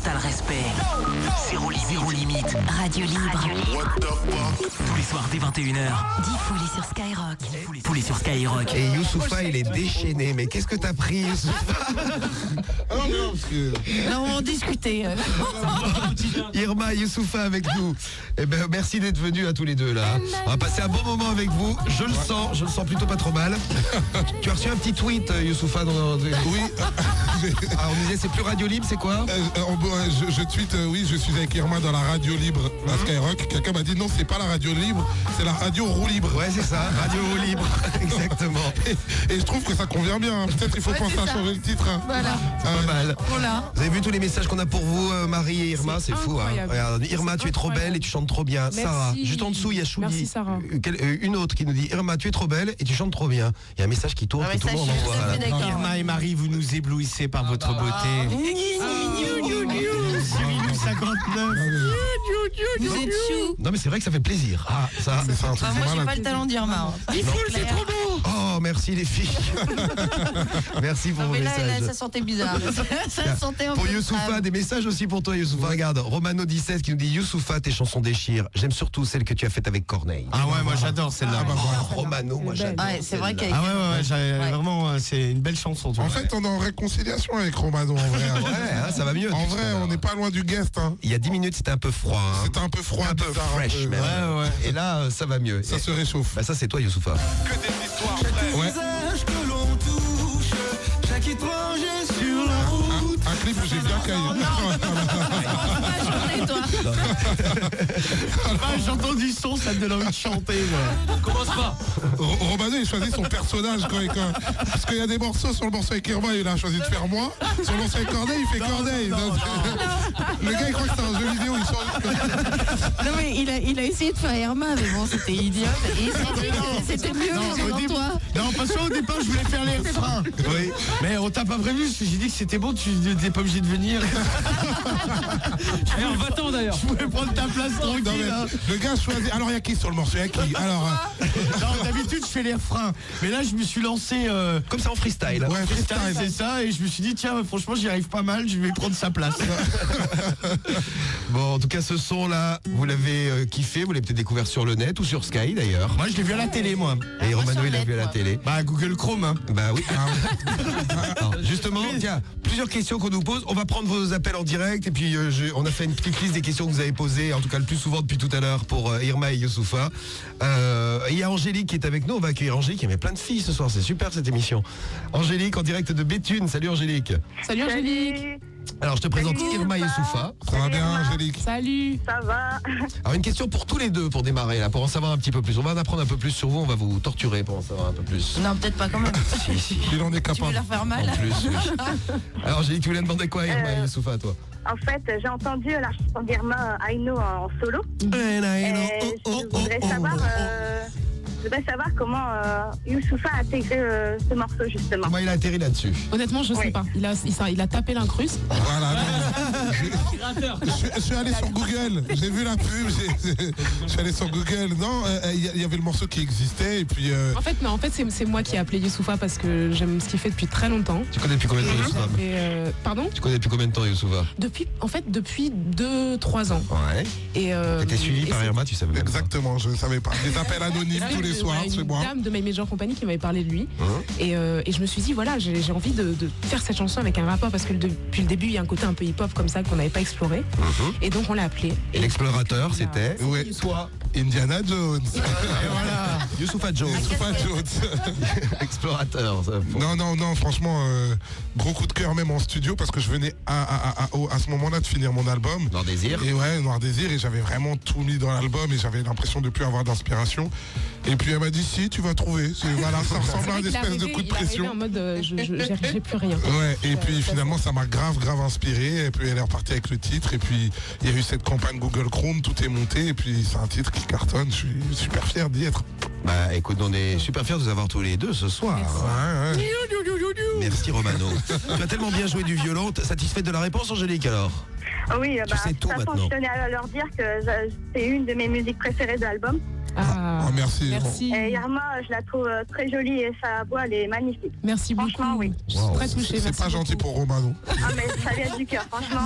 total respect. Zéro limite. Radio libre. Tous les soirs dès 21h. Diffoulé sur Skyrock. Foulé sur Skyrock. Et Youssoupha, il est déchaîné. Mais qu'est-ce que t'as pris, Youssoupha? Non, parce que... Non, on discutait. Irma, Youssoupha avec nous. Eh ben, merci d'être venus à tous les deux là. On va passer un bon moment avec vous. Je le sens plutôt pas trop mal. Tu as reçu un petit tweet, Youssoupha, Oui. Ah, on disait c'est plus radio libre, c'est quoi? Je tweete, oui, je suis avec Irma dans la radio libre à Skyrock. Quelqu'un m'a dit non, c'est pas la radio libre, c'est la radio roue libre. Ouais, c'est ça, radio libre. Exactement. Et je trouve que ça convient bien. Peut-être il faut penser à changer le titre. Voilà. Pas mal. Voilà. Vous avez vu tous les messages qu'on a pour vous, Marie et Irma? C'est fou, hein. incroyable. Regarde, Irma, tu es trop belle et tu chantes trop bien. Merci. Sarah, juste en dessous, il y a Chouli. Merci, Sarah. Une autre qui nous dit Irma, tu es trop belle et tu chantes trop bien. Il y a un message qui tourne, Ah, que mais tout ça, le monde je suis envoie. tout à fait Voilà. d'accord. Irma et Marie, vous nous éblouissez par votre beauté. Cyril 59. Vous êtes chou. Non mais c'est vrai que ça fait plaisir. Ah, ça, c'est un truc. Moi, j'ai malade. pas le talent d'Irma. c'est trop beau. Oh, merci les filles. Merci pour Non, vos mais là, messages. ça sentait bizarre. Ça sentait un Pour peu Youssoupha, grave. des messages aussi pour toi Youssoupha. Regarde, Romano 17 qui nous dit Youssoupha, tes chansons déchirent. J'aime surtout celle que tu as faite avec Corneille. Ah ouais, moi j'adore celle-là. Romano, moi C'est belle. j'adore. Ouais, c'est vrai celle-là. qu'avec. Ah ouais, Ouais. vraiment, c'est une belle chanson. tu En vois. fait, on est en réconciliation avec Romano, en vrai. Ouais, hein, ça va mieux. En vrai, on n'est pas loin du guest. Hein. Il y a 10 minutes, c'était un peu froid. Hein. C'était un peu froid, Un peu bizarre, fresh un peu. même. Ouais. Et là, ça va mieux. Ça se réchauffe. Bah ça c'est toi Youssoupha. Ouais. que l'on touche, chaque étranger sur la route. Un clip où j'ai bien caillé. J'ai entendu le son, ça me donne envie de chanter. moi. Commence pas. Romano, il choisit son personnage parce qu'il y a des morceaux sur le morceau avec Irma, il a choisi de faire moi. Sur le morceau avec Corneille, il fait Corneille. Donc, le gars, il croit que c'est un jeu vidéo. Il sort... Non, mais il a essayé de faire Irma, mais bon, c'était idiot. Et il s'est dit que c'était mieux devant toi. Non, parce qu'au départ, je voulais faire les refrains. Oui. Mais on t'a pas prévu, parce que j'ai dit que c'était bon, tu n'étais pas obligé de venir. On va-t'en d'ailleurs. Je pouvais prendre ta place Non, tranquille. mais hein. le gars choisit. Alors, il y a qui sur le morceau? Il y a qui? Alors, Non, d'habitude, je fais les refrains. Mais là, je me suis lancé. Comme ça en freestyle. ouais, Freestyle, freestyle. c'est ça, et je me suis dit, tiens, franchement, j'y arrive pas mal, je vais prendre sa place. Bon, en tout cas, ce son-là, vous l'avez kiffé, vous l'avez peut-être découvert sur le net ou sur Sky d'ailleurs. Moi, je l'ai vu à la télé, moi. Et moi, Romano, sur il l'a net, vu à la moi. télé. Bah, Google Chrome, hein. Bah oui. Alors, justement, tiens, plusieurs questions qu'on nous pose. On va prendre vos appels en direct et puis on a fait une petite liste des questions que vous avez posées, en tout cas le plus souvent depuis tout à l'heure pour Irma et Youssoupha. Il y a Angélique qui est avec nous. On va accueillir Angélique. Il y avait plein de filles ce soir. C'est super cette émission. Angélique en direct de Béthune. Salut Angélique. Salut Angélique. Alors je te présente Salut, Irma et Irma. Youssoupha. Ça va bien, Angélique? Salut. Ça va. Alors une question pour tous les deux pour démarrer là, pour en savoir un petit peu plus. On va en apprendre un peu plus sur vous. On va vous torturer pour en savoir un peu plus. Non, peut-être pas quand même. Si, si. Il en est Tu veux capable. leur faire En mal. plus, oui. Alors Angélique, tu voulais demander quoi Irma et Youssoupha toi? En fait, j'ai entendu la chanson d'Irma Aino en solo. Je voudrais savoir comment Youssoupha a intégré ce morceau justement. Comment il a atterri là-dessus? Honnêtement, je sais Oui. pas. Il a tapé l'incruste. Voilà. Je suis allé sur Google, j'ai vu la pub, je suis allé sur Google. Non, il y avait le morceau qui existait et puis En fait, c'est moi qui ai appelé Youssoupha parce que j'aime ce qu'il fait depuis très longtemps. Tu connais depuis combien de temps Youssoupha? Pardon. Tu connais depuis combien de temps Youssoupha? Depuis 2-3 ans. Ouais. Et T'étais suivi par Irma, tu savais même pas. exactement, je ne savais pas. Des appels anonymes tous les soirs, c'est une moi. dame de My Major Company qui m'avait parlé de lui. Hein? Et je me suis dit, voilà, j'ai envie de faire cette chanson avec un rappeur parce que depuis le début, il y a un côté un peu hip-hop comme ça qu'on n'avait pas exploré. Et donc, on l'a appelé. Et l'explorateur, c'était Ouais, toi. Indiana Jones. Et voilà. Youssoupha Jones. Youssoupha Jones. Explorateur. Ça, faut- Non, franchement, gros coup de cœur même en studio parce que je venais à ce moment-là de finir mon album. Noir Désir. Et ouais, Noir Désir, et j'avais vraiment tout mis dans l'album et j'avais l'impression de plus avoir d'inspiration. Et puis elle m'a dit si, tu vas trouver. Voilà, ça ressemble à une espèce de coup de Il est arrivé pression. en mode, j'ai plus rien. Ouais, et puis finalement ça m'a grave inspiré, et puis elle est repartie avec le titre, et puis il y a eu cette campagne Google Chrome, tout est monté, et puis c'est un titre qui cartonne, je suis super fier d'y être. Bah écoute, on est super fiers de vous avoir tous les deux ce soir. Ouais. Merci Romano. Tu as tellement bien joué du violon. Satisfaite de la réponse Angélique alors? Oui, sais tout de toute façon, maintenant. je tenais à leur dire que c'est une de mes musiques préférées de l'album. Ah, merci. merci. Et Irma, je la trouve très jolie et sa voix, elle est magnifique. Merci beaucoup. Franchement, oui. Je suis très touchée. C'est merci pas gentil beaucoup. pour Romano. Ah, mais ça vient du cœur, franchement.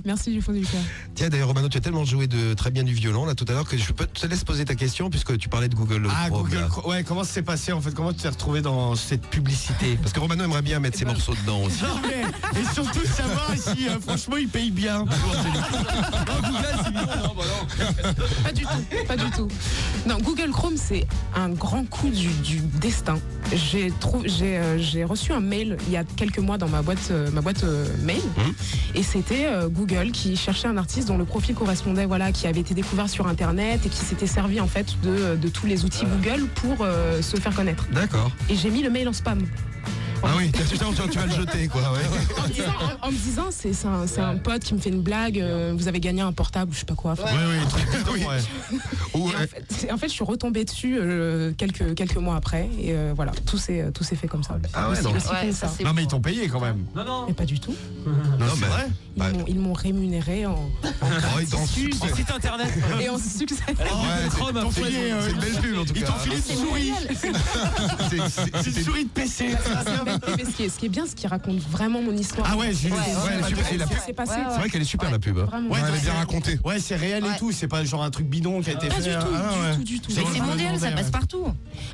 Merci du fond du cœur. Tiens, d'ailleurs, Romano, tu as tellement joué très bien du violon là tout à l'heure que je te laisse poser ta question puisque tu parlais de Google Ah, Chrome, Google là. Chrome. Ouais, comment ça s'est passé en fait? Comment tu t'es retrouvé dans cette publicité? Parce que Romano aimerait bien mettre ses morceaux dedans aussi. Non, mais, et surtout savoir si franchement il paye bien. Pas du tout. Non, Google Chrome, c'est un grand coup du destin. J'ai reçu un mail il y a quelques mois dans ma boîte mail, et c'était Google qui cherchait un artiste dont le profil correspondait, voilà, qui avait été découvert sur Internet et qui s'était servi en fait de tous les outils Google pour se faire connaître. D'accord. Et j'ai mis le mail en spam. Ah oui, tu vas le jeter quoi. Ouais. En me disant, c'est un pote qui me fait une blague, vous avez gagné un portable ou je sais pas quoi. Enfin, Oui. et en fait, je suis retombée dessus quelques mois après, et voilà, tout s'est fait comme ça. Ah ouais, Aussi- donc- aussi Ouais, comme ça, ça. c'est Non mais ils t'ont payé quand même. Mais pas du tout. Non, mais vrai. Ils m'ont rémunéré en ils t'ont succès succès. Site internet. et en succès. Ouais, T'ont filé, c'est une belle pub en tout ils cas. t'ont filé une souris. C'est une souris de PC. Mais ce qui est bien, ce qui raconte vraiment mon histoire. Ah ouais, j'ai vu. Ouais, elle est super, et la pub- C'est passé. C'est vrai qu'elle est super la pub. Vraiment. Ouais, Elle est bien racontée. Ouais, c'est réel et tout. C'est pas genre un truc bidon qui a été Pas fait. du tout, Ah, ouais. du tout. Mais Ouais, c'est je me mondial, ça demandais, passe partout.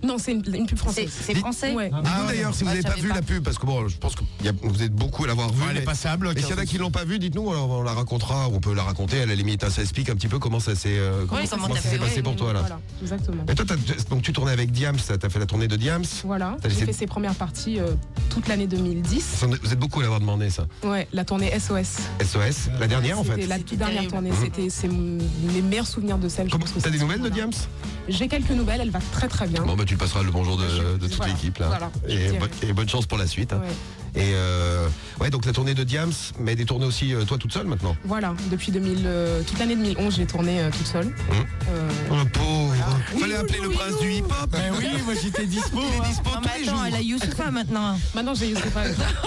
Non, c'est une pub C'est française. c'est français. Ouais. Dites-nous d'ailleurs si vous Ouais, n'avez je pas savais vu pas. la pub, parce que bon, je pense que vous êtes beaucoup à l'avoir vu. Ouais, elle est mais- passée à bloc. Mais s'il y en a qui l'ont pas vu, dites-nous, alors on la racontera, on peut la raconter, à la limite, hein, ça explique un petit peu comment ça s'est comment comment t'as ça s'est fait, passé ouais, pour toi là. Voilà, exactement. Et toi, donc tu tournais avec Diams, t'as fait la tournée de Diams. Voilà, T'as j'ai laissé- fait ses premières parties toute l'année 2010. Vous êtes beaucoup à l'avoir demandé ça. Ouais, la tournée SOS. SOS, la dernière en C'était fait. la toute dernière terrible. tournée. C'est mes meilleurs souvenirs de celle. Comment t'as des nouvelles de Diams? J'ai quelques nouvelles, elle va très très bien. Bon bah tu passeras le bonjour de toute Voilà, l'équipe là. voilà, je Et, dirai. et bonne chance pour la suite. hein. Ouais. Et ouais, donc la tournée de Diams, mais des tournées aussi toi toute seule maintenant. Voilà, depuis toute l'année 2011, j'ai tourné toute seule. Oh pauvre. Oui, Fallait oui, appeler le oui, prince oui. du hip-hop. Ben oui, moi j'étais dispo. Il est dispo Non, tous mais les attends, jours. elle a Youssoufa maintenant. Maintenant, j'ai Youssoufa.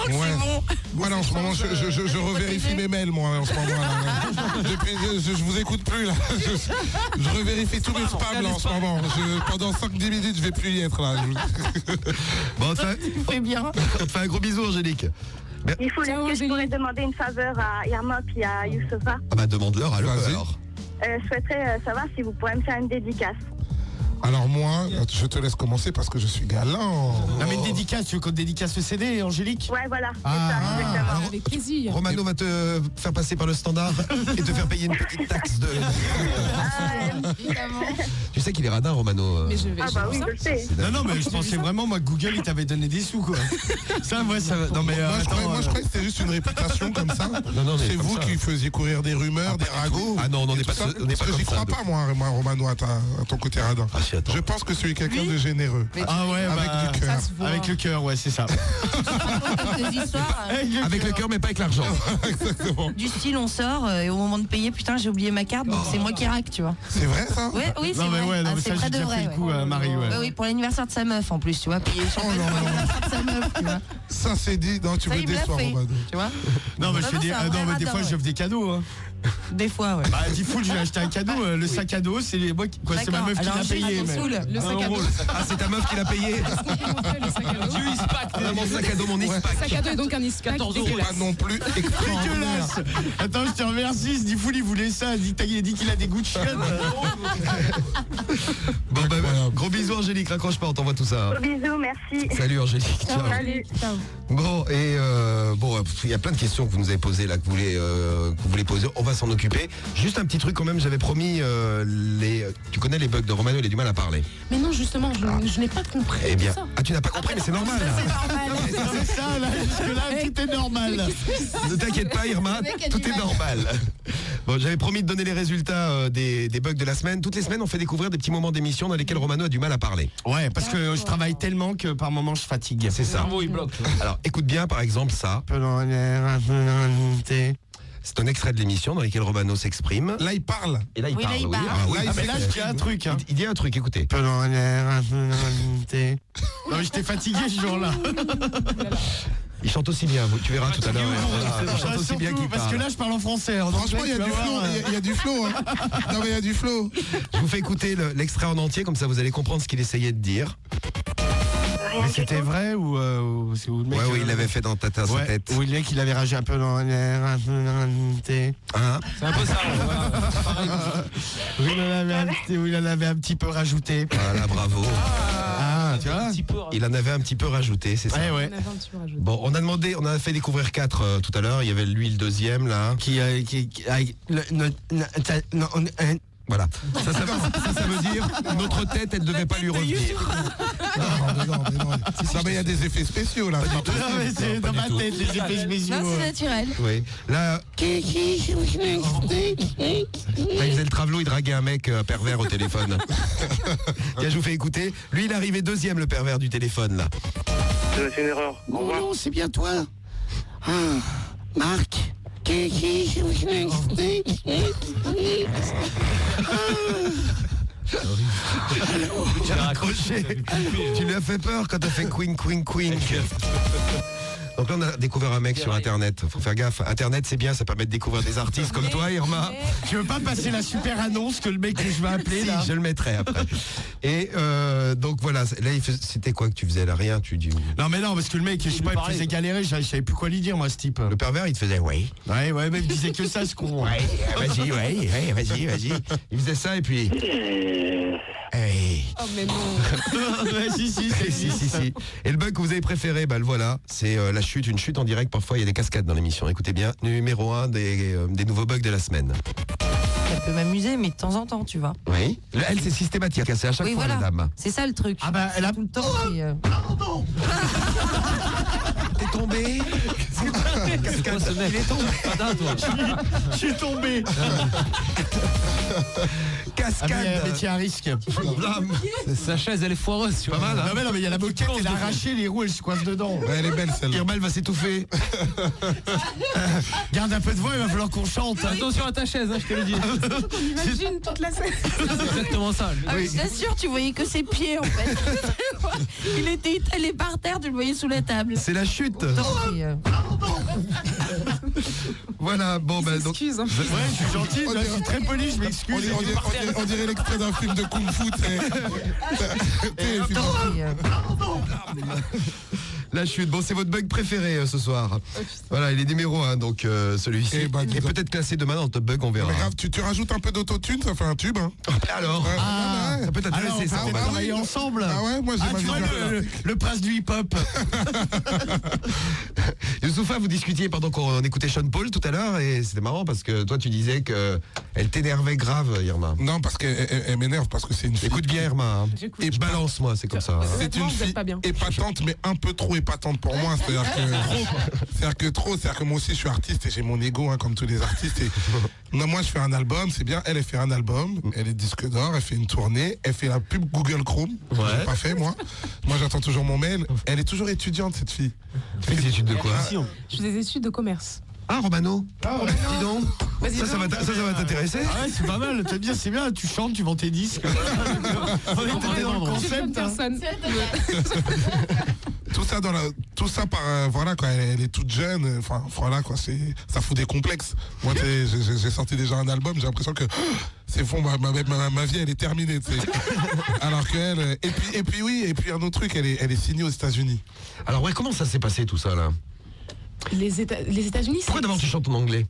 Ouais. Voilà, en ce moment, je revérifie mes mails, moi, en ce moment. Là. Depuis, je vous écoute plus, là. Je revérifie tous mes spams, là, en ce moment. Pendant 5-10 minutes, je vais plus y être, là. Bon, on te Fais bien. fait un gros bisou Angélique. Il faut Ciao, que je Angélique. pourrais demander une faveur à Irma puis à Youssoufa. Ah bah demande-leur alors. Vas-y. Je souhaiterais savoir si vous pourrez me faire une dédicace. Alors moi, je te laisse commencer parce que je suis galant. Non mais une dédicace, tu veux qu'on te dédicace le CD, Angélique? Ouais, voilà, c'est Ah. ça, exactement. Avec plaisir. Romano va te faire passer par le standard et te faire payer une petite taxe de. Tu sais qu'il est radin Romano. Mais je vais. Ah bah oui, je le sais. Non, mais je pensais vraiment, moi, que Google, il t'avait donné des sous, quoi. Ça, moi, ça va. Non, mais Moi, je attends, croyais que c'était juste une réputation comme ça. Non, mais C'est comme vous ça. qui faisiez courir des rumeurs, des ragots. Ah non, on et n'est tout pas ça. on n'est pas Parce que j'y comme ça. crois pas, moi, Romano, à ton côté radin. Ah si, attends. Je pense que celui quelqu'un de généreux. Ah ouais, Avec bah, du cœur. Ça se voit. avec le cœur, ouais, c'est ça. Des histoires Avec le cœur mais pas avec l'argent. Exactement. du style on sort et au moment de payer, putain, j'ai oublié ma carte, donc c'est moi qui rack, tu vois. C'est vrai, ça? Ouais, oui, c'est Non, mais vrai. ouais, non, Ah, mais c'est ça, vrai j'ai de déjà vrai. fait le coup à Marie, ouais. Ouais, oui, pour l'anniversaire de sa meuf en plus, tu vois. Puis Oh là pour là. l'anniversaire de sa meuf, tu vois. Ça, c'est dit. Non, tu Ça, me il me l'a déçois, fait, Romano. tu vois. Non, mais je fais Vraiment, des. c'est un Non, vrai mais des radin, fois, ouais. j'offre des cadeaux, hein. Des fois, ouais. Bah, dis full, je vais acheter un cadeau. Le sac à dos, c'est moi qui. Quoi, c'est ma D'accord. meuf qui Alors, l'a j'ai payé. un mais- saoul. Le sac à dos. Ah c'est ta meuf qui l'a payé. Le sac à dos. Ah, mon sac à dos, mon X-Pack. Sac à dos est donc un ispac. 14 €. Ah, Pas non plus extraordinaire. Dégueulasse. Attends, je te remercie. Ce Difool, il voulait ça. Il a dit qu'il a des goûts de chien. Bon bah Incroyable. gros bisous Angélique, raccroche pas, on t'envoie tout ça. hein. Gros bisous, merci. Salut Angélique. Ciao. Salut. Ciao. Bon et bon il y a plein de questions que vous nous avez posées là que vous voulez poser. On va s'en occuper. Juste un petit truc quand même, j'avais promis tu connais les bugs de Romano, il a du mal à parler. Mais non, justement, je n'ai pas compris. Eh bien, ça. ah tu n'as pas compris mais c'est normal. C'est ça, là, jusque-là, tout est normal. Ne t'inquiète pas Irma, tout est normal. Bon, j'avais promis de donner les résultats des bugs de la semaine. Toutes les semaines, on fait découvrir des petits moments d'émission dans lesquels Romano a du mal à parler. Ouais, parce que je travaille tellement que par moments je fatigue. C'est ça. Il bloque. Alors, écoute bien, par exemple, ça. C'est un extrait de l'émission dans lequel Romano s'exprime. Là, il parle. Et là, il Oui, là, parle. il oui. parle. Ah, oui. Ah, mais là, je dis un truc. Hein. Il dit un truc, écoutez. Non, mais j'étais fatigué ce jour-là. Il chante aussi bien, tu verras tout à l'heure. Il chante aussi bien qu'il Parce que parle. là, je parle en français. En Franchement, anglais, il y a tu du vas flow. voir, Il y a du flow. Hein. Non, mais il y a du flow. Je vous fais écouter l'extrait en entier, comme ça vous allez comprendre ce qu'il essayait de dire. Mais c'était vrai ou c'est où le mec Ouais, il l'avait fait dans sa tête. Ou le mec, il avait ragé un peu dans l'air. Hein? C'est un peu ça. Oui, il en avait un petit peu rajouté. Voilà, bravo. Ah, tu vois. Il en avait un petit peu rajouté, c'est ça. Ouais. On avait un petit peu rajouté. Bon, on a fait découvrir 4 tout à l'heure. Il y avait lui le deuxième là. Voilà. Ça veut dire notre tête, elle devait pas lui revenir. Non, mais il y a des effets spéciaux là. Non, mais c'est dans ma tête, les effets spéciaux. Non, c'est naturel. Oui. Là, il faisait le travelot, il draguait un mec pervers au téléphone. Tiens, je vous fais écouter. Lui, il est arrivé deuxième, le pervers du téléphone là. C'est une erreur. Au revoir. Non, c'est bien toi. Marc. Tu l'as raccroché. Tu lui as fait peur quand t'as fait Queen. Donc là, on a découvert un mec sur Internet. Faut faire gaffe. Internet, c'est bien, ça permet de découvrir des artistes comme toi, Irma. Tu veux pas passer la super annonce que le mec que je vais appeler Si, là? je le mettrai après. Et donc voilà, là, c'était quoi que tu faisais là? Rien, tu dis. Non mais non, parce que le mec, je sais pas, il me faisait galérer, je savais plus quoi lui dire moi ce type. Le pervers, il te faisait oui. Ouais, mais il me disait que ça ce con. Ouais, vas-y. Il faisait ça et puis. Hey. Oh, mais non. Ouais, si. Et le bug que vous avez préféré, le voilà, c'est la chute, une chute en direct. Parfois, il y a des cascades dans l'émission. Écoutez bien, numéro 1 des nouveaux bugs de la semaine. Ça peut m'amuser, mais de temps en temps, tu vois. Oui. Elle, c'est systématique, c'est à chaque Oui, fois, voilà. la dame. C'est ça le truc. Ah bah elle a Tout le temps. T'es tombé. C'est quoi ce mec? Il est tombé. Je suis tombé. Cascade. Métier à risque. Sa chaise, elle est foireuse, tu vois. Pas mal, hein. Non mais il y a la moquette, elle a arraché les roues, elle se coince dedans. Ouais, elle est belle celle-là. Irma, elle va s'étouffer. Garde un peu de voix, il va falloir qu'on chante. Attention à ta chaise, je te le dis. Imagine toute la scène. C'est exactement ça. Ah, je t'assure, tu voyais que ses pieds en fait. Il était étalé par terre, tu le voyais sous la table. C'est la chute. Voilà, bon, donc. Excuse. Hein. Ouais, je suis gentil, là, je suis très poli, je m'excuse. On dirait l'extrait d'un film de Kung Fu. La chute. Bon, c'est votre bug préféré ce soir. Voilà, il est numéro 1, donc celui-ci. Eh ben, dis Et donc. peut-être classé demain dans le top bug, on verra. Mais grave, tu rajoutes un peu d'autotune, ça fait un tube. Hein. Alors, ça peut t'intéresser, ça. on va travailler ensemble. Ah ouais, moi j'ai ma Tu vois vision. le prince du hip-hop. Youssoufa, vous discutiez pendant qu'on écoutait Sean Paul tout à l'heure et c'était marrant parce que toi tu disais que elle t'énervait grave, Irma. Non, parce qu'elle m'énerve, parce que c'est une fille. Écoute bien, Irma. Hein. J'écoute. Et balance-moi, c'est comme ça. Hein. C'est une Honnêtement, vous êtes fille pas bien. épatante, mais un peu trop épatante pour moi. C'est-à-dire que moi aussi je suis artiste et j'ai mon ego, hein, comme tous les artistes. Et non, moi je fais un album, c'est bien. Elle fait un album, elle est disque d'or, elle fait une tournée, elle fait la pub Google Chrome. Ouais. J'ai pas fait moi. Moi j'attends toujours mon mail. Elle est toujours étudiante cette fille. Tu fais des études de quoi? Je fais des études de commerce. Ah, Romano. Dis donc. Vas-y, Ça va t'intéresser? Ah ouais, c'est pas mal, c'est bien, tu chantes, tu vends tes disques. On est dans le J'ai plein de concept. Hein. personnes. Tout ça par voilà quoi, elle est toute jeune, enfin voilà quoi, ça fout des complexes. Moi j'ai sorti déjà un album, j'ai l'impression que c'est fond, ma vie elle est terminée, tu sais. Alors qu'elle et puis un autre truc, elle est signée aux États-Unis. Alors ouais, comment ça s'est passé tout ça là? Les États-Unis. Pourquoi d'abord tu chantes en anglais?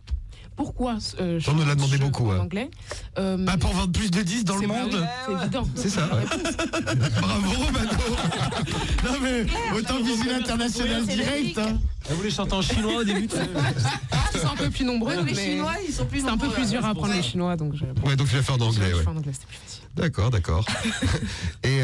Pourquoi On nous l'a demandé beaucoup, en hein. anglais. Bah pour vendre plus de disques dans le monde. C'est évident. C'est ça. Ouais. Bravo, Romano. Non mais autant viser l'international direct. Hein. Elle voulait chanter en chinois au début. Ils sont un peu plus nombreux. Les mais Chinois, ils sont plus c'est un peu plus dur à apprendre les Chinois, donc je. Ouais, donc tu l'as fait en anglais, Je ouais. fais en anglais, c'était plus facile. D'accord. Et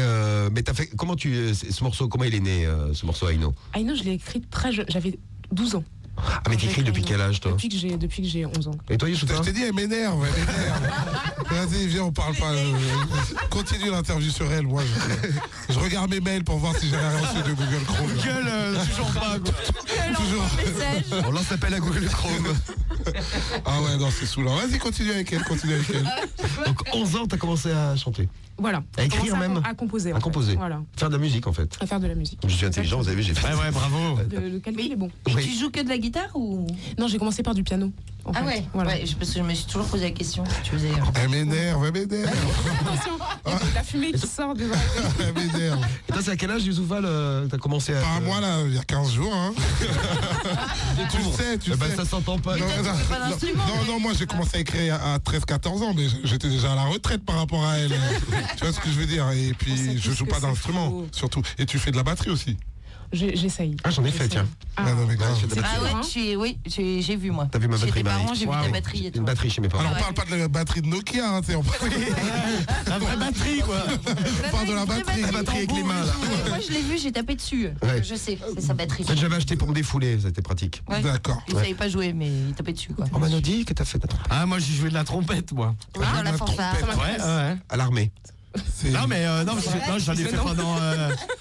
mais t'as fait comment ce morceau, comment il est né ce morceau Aino? Ah non, je l'ai écrit très jeune, j'avais 12 ans. Ah mais t'écris depuis quel âge toi? Depuis que j'ai 11 ans. Et toi Je Youssoufa? t'ai dit, elle m'énerve. Vas-y, viens, on parle pas. Continue l'interview sur elle. Moi, je regarde mes mails pour voir si j'ai rien reçu de Google Chrome. Gueule, toujours pas. Quoi. Toujours. Message. On lance l'appel à Google Chrome. Ah ouais, non, c'est saoulant. Vas-y, continue avec elle. Donc 11 ans, t'as commencé à chanter. Voilà. À écrire J'ai commencé même. à composer. À en fait. composer. Voilà. Faire de la musique en fait. À faire de la musique. Je suis intelligent, vous avez vu, j'ai fait. Ouais, bravo. Le calcul est bon. Et Oui. tu joues que de la guitare ou? Non, j'ai commencé par du piano. en Ah fait. ouais, Voilà. ouais, parce que je me suis toujours posé la question si tu faisais. Elle m'énerve. Attention, il y a de la fumée qui sort des oreilles. Elle m'énerve. Et toi, c'est à quel âge, Youssoupha, t'as commencé à. Pas moi, là, il y a 15 jours. Hein. tu sais. Bah, ça s'entend pas. Non, toi, tu fais pas d'instrument, non, moi j'ai commencé à écrire à 13-14 ans, mais j'étais déjà à la retraite par rapport à elle. Tu vois ce que je veux dire? Et On sait puis je tous joue que pas c'est d'instrument, faux. surtout. Et tu fais de la batterie aussi. J'essaye. Ah, j'en ai fait, tiens. Ah. Ah non, mais grave. Ouais, je fais de la Ah batterie. ouais, j'ai vu moi. T'as vu ma Chez batterie, tes parents, Marie? j'ai vu ta batterie et tout. Une batterie chez mes parents. Alors on parle pas de la batterie de Nokia, hein, tu sais, on parle La vraie batterie, quoi. on parle de la batterie. La batterie avec les mains, là. Moi je l'ai vu, j'ai tapé dessus. Ouais. Je sais, c'est sa batterie. En fait, j'avais acheté pour me défouler, c'était pratique. Ouais. D'accord. Il savait pas jouer, mais il tapait dessus quoi. On m'a dit que t'as fait Ah, moi, j'ai joué de la trompette, moi. Oui, dans la fanfare. Ouais. à l'armée. Non, mais non, j'en ai fait pendant.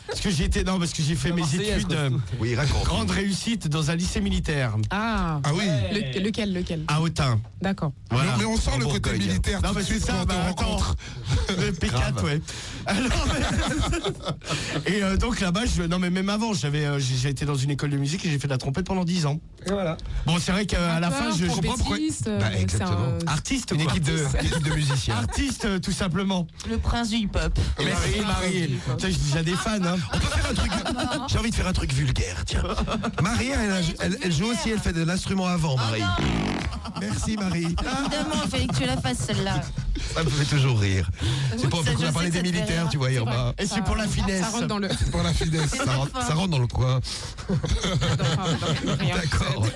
Parce que j'ai fait mes Marseillaise, études. quoi. Oui, raconte. Grande réussite dans un lycée militaire Ah, Ah oui. lequel à Autun. D'accord. Voilà. Mais on sent le En côté Bourgogne. militaire Non, tout de mais c'est suite ça, quand on te bah, attends. rencontre. Le P4, Grave. ouais. Alors, et donc là-bas, non mais même avant, j'ai été dans une école de musique et j'ai fait de la trompette pendant 10 ans. Et voilà. Bon, c'est vrai qu'à la fin, je comprends pourquoi- Bah, exactement. artiste, Une quoi. équipe de musiciens. Artiste, tout simplement. Le prince du hip-hop. Marie. Putain, j'ai déjà des fans. Hein. On peut faire un truc. J'ai envie de faire un truc vulgaire, tiens. Marie, elle joue aussi, elle fait de l'instrument avant, Marie. Merci, Marie. Évidemment, il fallait que tu la fasses celle-là. Ça me fait toujours rire. C'est pour Ça, qu'on je a sais parlé que des ça te fait militaires, rire. tu vois, Irma. Et c'est pour la finesse. Ça rentre dans le. Pour la finesse. Ça rentre dans le coin. D'accord.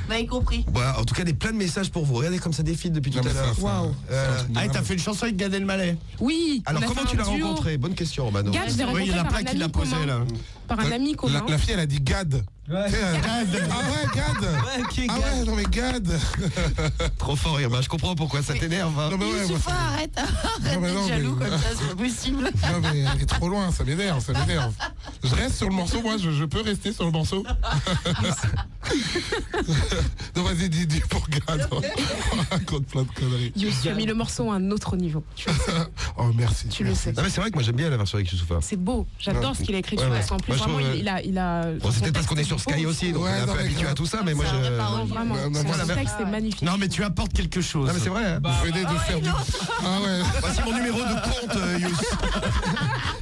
Vous avez compris. Bon, en tout cas, plein de messages pour vous. Regardez comme ça défile depuis tout Non, mais à l'heure. ça, Waouh. Ah, et t'as fait une chanson avec Gad Elmaleh. Oui. Alors, on a comment fait tu l'as un duo. rencontré? Bonne question, Romano. Gad, je l'ai Oui, rencontré il y en a par plein un qui l'a ami posé commun. là. Par un ami commun. La fille, elle a dit Gad. Ouais. Tu sais, Gad. Ah ouais, Gad. Ouais, qui est Ah Gad ouais, non mais Gad. Trop fort, Irma. Je comprends pourquoi ça t'énerve. Hein. Non mais ouais, moi, Youssoupha, arrête Non, mais non, d'être jaloux mais- comme ça, c'est pas possible. non mais elle est trop loin, ça m'énerve. Je reste sur le morceau, moi, je peux rester sur le morceau. Non, vas-y, dis pour Gad. On raconte plein de conneries. Youssou, tu as mis le morceau à un autre niveau. Tu le sais. Oh merci. Tu le merci. sais. Non, mais c'est vrai que moi j'aime bien la version avec Youssoupha. C'est beau. J'adore ce qu'il a écrit. Ouais, ouais. En plus, Moi, je vraiment, trouve, il a. Bon, c'est peut-être parce qu'on est sur son Sky texte aussi, donc Ouais, on est un non, peu mais habitué à tout ça, mais moi C'est un vrai je. parole. Non, vraiment. Ouais, Son voilà, texte est magnifique. Non, mais tu apportes quelque chose. Non, mais c'est vrai. Hein. Vous venez de faire du... Ah ouais. Voici mon numéro de compte, Youss.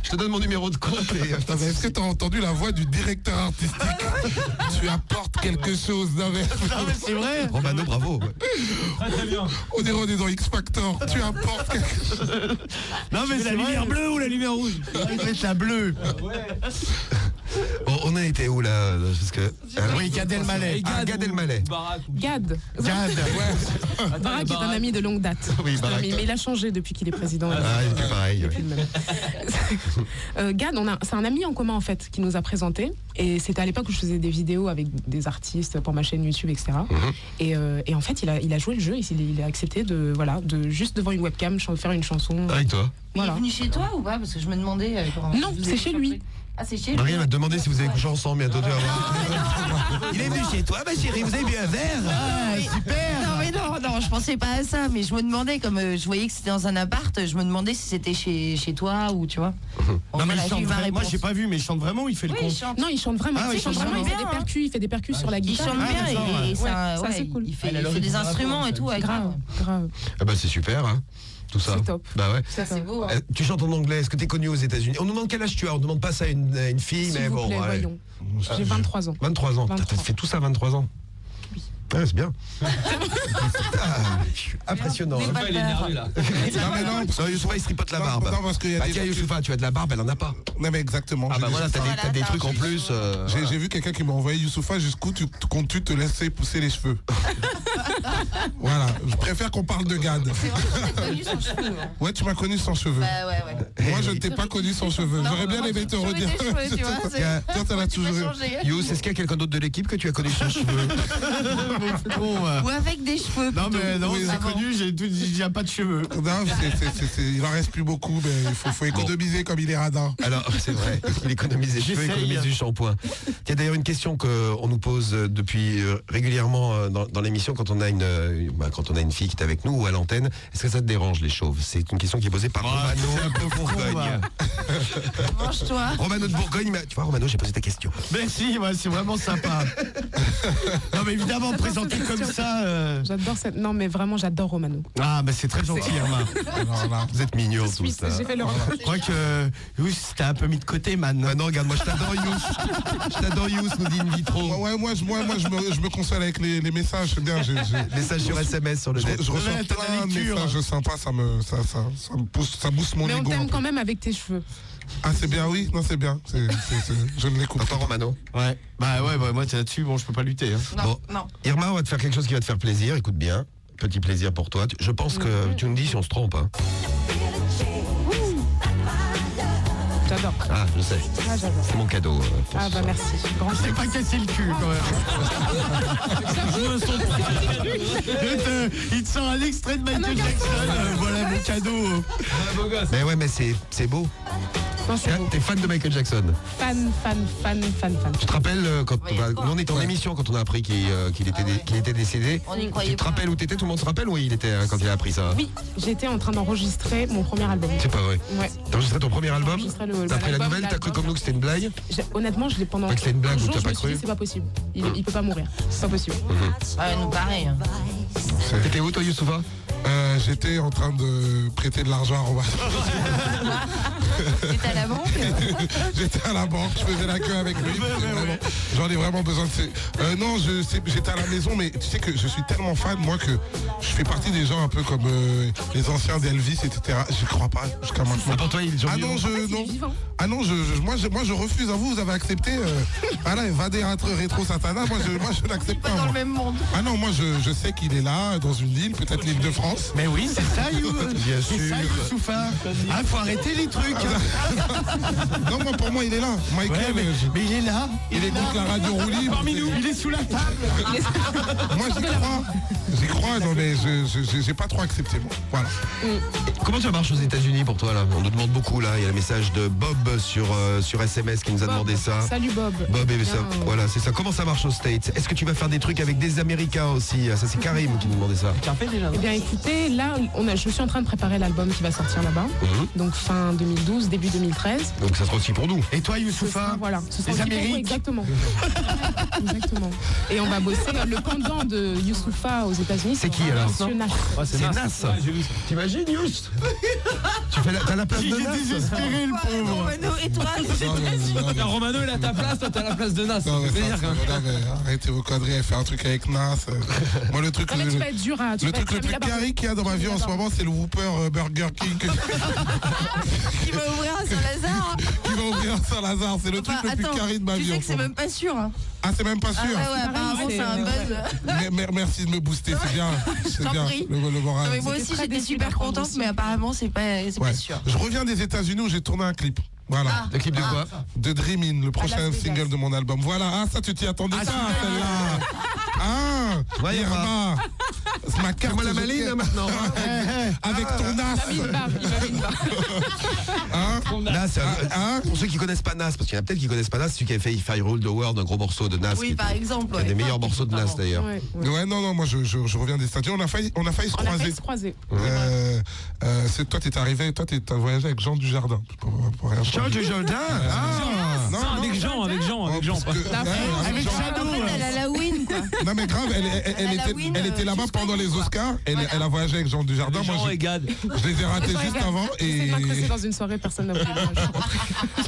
Je te donne mon numéro de compte et. Attends, mais est-ce que t'as entendu la voix du directeur artistique? Tu apportes quelque chose. Non mais c'est vrai. Romano, bravo. Très bien. on est dans X Factor. Tu apportes quelque chose. Non, mais c'est la lumière bleue ou la lumière rouge? C'est la bleue. Bon, on en était où là? Parce que. Oui, Gad Elmaleh. Ah, Gad Elmaleh. Gad. Gad. Barak est un ami de longue date. Oui, Barak. Mais il a changé depuis qu'il est président. Ah, il était pareil. Plus ouais. le même. Gad, c'est un ami en commun en fait qui nous a présenté. Et c'était à l'époque où je faisais des vidéos avec des artistes pour ma chaîne YouTube, etc. Et en fait, il a joué le jeu. Il a accepté de juste devant une webcam faire une chanson. Avec toi. Mais Voilà. il est venu chez toi ou pas? Parce que je me demandais. Comment Non, vous c'est avez chez fait lui. le truc. Ah, c'est chez lui. Marie va te demander si vous avez couché ensemble bientôt. Tu vas voir. Il est venu chez toi, ma chérie, vous avez bu un verre? Ah, super. Non, mais non, je pensais pas à ça. Mais je me demandais, comme je voyais que c'était dans un appart, je me demandais si c'était chez toi ou tu vois. Bon, Non, mais voilà, il j'ai chante eu ma vraiment. Moi, réponse. j'ai pas vu, mais il chante vraiment ou il fait le Oui, con? il chante. Non, il chante vraiment. Ah oui, il chante vraiment. Il bien, fait des percus sur la Il guitare. chante bien d'accord, et ouais. c'est Ouais, c'est cool. il fait des instruments et tout. ouais, Grave, grave. Ah bah c'est super, hein. Tout ça. C'est top. Bah ouais. Ça, c'est beau. hein. Tu chantes en anglais, est-ce que t'es connu aux États-Unis? On nous demande quel âge tu as, on ne demande pas ça à une fille, S'il mais vous bon. plaît, allez. voyons. J'ai 23 ans. 23 ans. T'as 23. fait tout ça à 23 ans? Oui. Ouais, c'est bien. Impressionnant. Mais hein. pas Il est peur. énervé là. Non mais non. Non, Youssoupha, il se tripote la barbe. Non, parce qu'il y a Bah des tiens, gens qui- Youssoupha, tu as de la barbe, elle en a pas. Non mais exactement. Ah bah voilà, t'as des trucs en plus. J'ai vu quelqu'un qui m'a envoyé Youssoupha jusqu'où tu comptes-tu te laisser pousser les cheveux? Voilà, je préfère qu'on parle de Gad. C'est vrai que t'as connu sans cheveux. Hein. Ouais, tu m'as connu sans cheveux. Bah ouais. Moi, je ne t'ai pas connu sans cheveux. J'aurais bien aimé te redire. Des cheveux, tu vois, Toi, ça l'a tu toujours peux eu. changer. Yous, est-ce qu'il y a quelqu'un d'autre de l'équipe que tu as connu sans cheveux? Ou avec des cheveux. Non, mais non, Oui, c'est avant. connu, j'ai pas de cheveux. Non, il en reste plus beaucoup, mais il faut économiser comme il est radin. Alors, c'est vrai, il économise les cheveux, il J'essaye. économise du shampoing. Il y a d'ailleurs une question qu'on nous pose depuis régulièrement dans l'émission quand on a une fille qui est avec nous ou à l'antenne. Est-ce que ça te dérange les chauves? C'est une question qui est posée par Romano c'est un peu de con, Bourgogne. Mange-toi. Romano de Bourgogne, tu vois Romano, j'ai posé ta question. Merci, ouais, c'est vraiment sympa. Non, mais évidemment, présenté comme ça. J'adore cette. Non, mais vraiment, j'adore Romano. Ah, bah c'est très gentil, Irma. Alors là, Vous êtes mignons tous. Suisse, j'ai fait le Je crois que Yous t'as un peu mis de côté, man. Maintenant, regarde, moi je t'adore Yous. Je t'adore Yous, nous dit une vitro. ouais, moi, je me console avec les messages. C'est bien. Message sur SMS sur le net. Je reçois Ouais, t'as la plein de lecture. messages sympas, ça me pousse, ça booste mon Mais on ego. un t'aime peu. quand même avec tes cheveux. Ah, c'est bien, oui. Non, c'est bien. Je ne l'écoute T'entends pas. Romano? Ouais. Bah, moi, t'es là-dessus, bon, je peux pas lutter. Hein. Non, Bon. non. Irma, on va te faire quelque chose qui va te faire plaisir. Écoute bien. Petit plaisir pour toi. Je pense que tu me dis si on se trompe. Hein. J'adore. Ah, je sais. Ah, j'adore. C'est mon cadeau. Pour Ah, ce bah soir. merci. Grand Je t'ai pas cassé le cul, quand même. Il te sort un extrait de Michael Jackson. Voilà mon cadeau. Mais ouais, mais c'est beau. Non, c'est beau. T'es fan de Michael Jackson. Fan. Tu te rappelles quand Oui, encore. nous on était en émission quand on a appris qu'il était décédé. On y croyait Tu te pas. rappelles où t'étais? Tout le monde se rappelle où il était quand il a appris ça? Oui, j'étais en train d'enregistrer mon premier album. C'est pas vrai. Ouais. T'as enregistré ton premier album? Enregistré T'as pris la l'album, nouvelle? T'as cru comme nous que c'était une blague? Honnêtement, je l'ai pendant Pas que c'était une blague un ou jour, t'as je pas me suis cru dit, c'est pas possible. Il peut pas mourir. C'est pas possible. Ah, nous pareil. Hein. T'étais où toi, Youssoufa? J'étais en train de prêter de l'argent à Romain. T'étais à la banque. J'étais à la banque, je faisais la queue avec lui. J'en ai vraiment besoin de ces. Non, j'étais à la maison, mais tu sais que je suis tellement fan, moi, que je fais partie des gens un peu comme les anciens d'Elvis, etc. J'y crois pas jusqu'à maintenant. Pour toi, il est Ah non, Il est vivant. Ah non, moi je refuse. À vous avez accepté. Voilà, Vader rétro Satana. Moi je n'accepte Pas pas. dans moi. le même monde. Ah non, moi je sais qu'il est là, dans une île, peut-être l'île de France. Mais oui, c'est ça, You. Bien C'est sûr. ça, Youssoufa. Ah, faut arrêter les trucs. Non, moi pour moi il est là. Michael, Ouais, mais il est là. il écoute la radio roue libre. Parmi nous. Il est sous la table. Moi j'y crois, non mais j'ai pas trop accepté moi. Voilà. Comment ça marche aux États-Unis pour toi là? On nous demande beaucoup là. Il y a le message de Bob sur SMS qui nous a demandé ça. Salut Bob. Bob et ça, Bien. voilà, c'est ça. Comment ça marche aux States? Est-ce que tu vas faire des trucs avec des Américains aussi? Ça c'est Karim qui nous demandait ça. Tu as fait déjà, Eh bien écoutez, là, je suis en train de préparer l'album qui va sortir là-bas. Donc fin 2012, début 2013. Donc ça sera aussi pour nous. Et toi, Ce Youssoufa? sera, voilà, ce sera Les aussi pour vous, Amériques. exactement. Exactement. Et on va bosser le pendant de Youssoufa aux États-Unis. C'est qui, alors? Monsieur Nas. C'est Nas. T'imagines, Yous? T'as la place de Il est Nas? désespéré, le pauvre. Romano et toi, Attends, Romano, il a ta place, toi, t'as la place de Nas. Non, mais Ça veut ça, dire ça, que- non, mais arrêtez vos conneries, elle fait un truc avec Nas. Moi le truc Non, mais tu vas être dur à. tu le vas truc être le plus là-bas. carré qu'il y a dans ma vie en ce moment, c'est le Whopper Burger King qui va ouvrir à Saint-Lazare. qui va ouvrir à Saint-Lazare. C'est le truc Enfin, le plus attends, carré de ma tu vie sais en que ce c'est moment. même pas sûr. Hein. Ah, c'est même pas Ah sûr. ouais, apparemment c'est- c'est un buzz. Merci de me booster, c'est bien. C'est t'en bien. prie. Le moral. Non, mais moi C'était aussi très j'étais déçu super d'apprendre contente, aussi. mais apparemment c'est pas Ouais. sûr. Je reviens des États-Unis où j'ai tourné un clip. Voilà. Le clip de quoi? De Dream In, le prochain Las Vegas. single de mon album. Voilà. Ah, ça, tu t'y attendais pas, celle-là. Ah, Ouais, Irma. C'est ma carte. Moi la de maline joker. maintenant. Avec ton Il m'a mis as. une barre, il m'a mis une barre. Hein Nas, Hein pour ceux qui connaissent pas Nas, parce qu'il y en a peut-être qui connaissent pas Nas, c'est celui qui avait fait If I Rule the World, un gros morceau de Nas. Oui, qui par était- exemple. qui est un des ouais. meilleurs morceaux de Nas d'ailleurs. Ouais. Ouais, non, moi je reviens des États-Unis. On a failli se On a croiser. failli se croiser. C'est toi, t'es arrivé, toi, t'as voyagé avec Jean Dujardin. Pour rien Jean changer. Dujardin. Non, Avec Jean, avec Jean, avec Jean. parce que- La ouais, France. Avec Jean- Shadow. En fait, elle a la win quoi. Non mais grave, elle était là-bas jusqu'au pendant bout, les quoi. Oscars. Elle Voilà. a voyagé avec Jean Dujardin. Moi, Jean et Gad. je les ai ratés juste avant. J'essaie de m'accrocher Et dans une soirée, personne n'a voulu.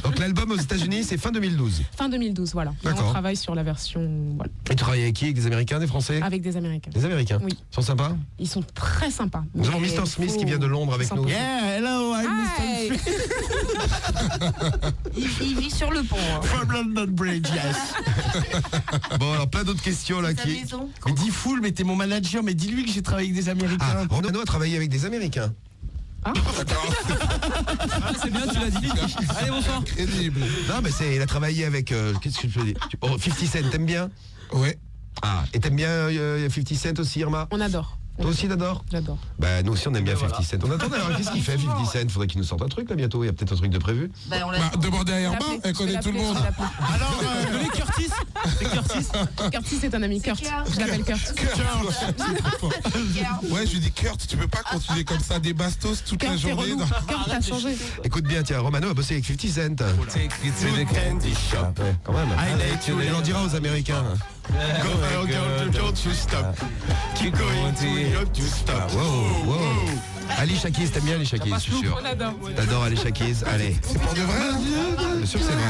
Donc l'album aux États-Unis, c'est fin 2012. Fin 2012, voilà. Et D'accord. on travaille sur la version voilà, Et tu travailles avec qui? Avec des Américains, des Français? avec des Américains. Des Américains. Oui. Ils sont sympas. Ils sont très sympas. Nous avons Mais Mr. Smith faut- qui vient de Londres avec nous. 100%. Yeah, hello, I'm Mr. Hi. Smith. Il vit sur le pont. From London Bridge, yes. Bon, alors plein d'autres questions là Sa qui. maison. Mais dis full, mais t'es mon manager, mais dis-lui que j'ai travaillé avec des Américains. Ah, Romano a travaillé avec des Américains. C'est bien, tu l'as dit. Allez, bonsoir. Crédible. Non, mais il a travaillé avec. Qu'est-ce que je peux dire 50 Cent, t'aimes bien? Ouais. Ah, et t'aimes bien 50 Cent aussi, Irma? On adore. Toi aussi, t'adores? J'adore. Bah, nous aussi, on aime bien 50 Cent. On attend d'ailleurs, qu'est-ce qu'il fait, 50 Cent? Faudrait qu'il nous sorte un truc là bientôt. Il y a peut-être un truc de prévu. Bah, on l'a Bah, demandez à Irma, elle connaît tout le monde. Alors, Vous connaissez Curtis? C'est Curtis. Curtis est un ami. Kurt. Je l'appelle Kurt. Ouais, je lui dis Kurt, tu peux pas continuer comme ça des bastos toute la Kurt, t'es journée. relou. Kurt a changé. Écoute bien, tiens, Romano a bossé avec 50 Cent. C'est des candy shop. Quand même. I Il en dira aux Américains. Don't you stop. Keep going to stop. Wow, wow. Alicia Keys, t'aimes bien Alicia Keys, je suis sûr. On adore. T'adores Alicia Keys, allez. C'est pour de vrai? Bien sûr que c'est vrai.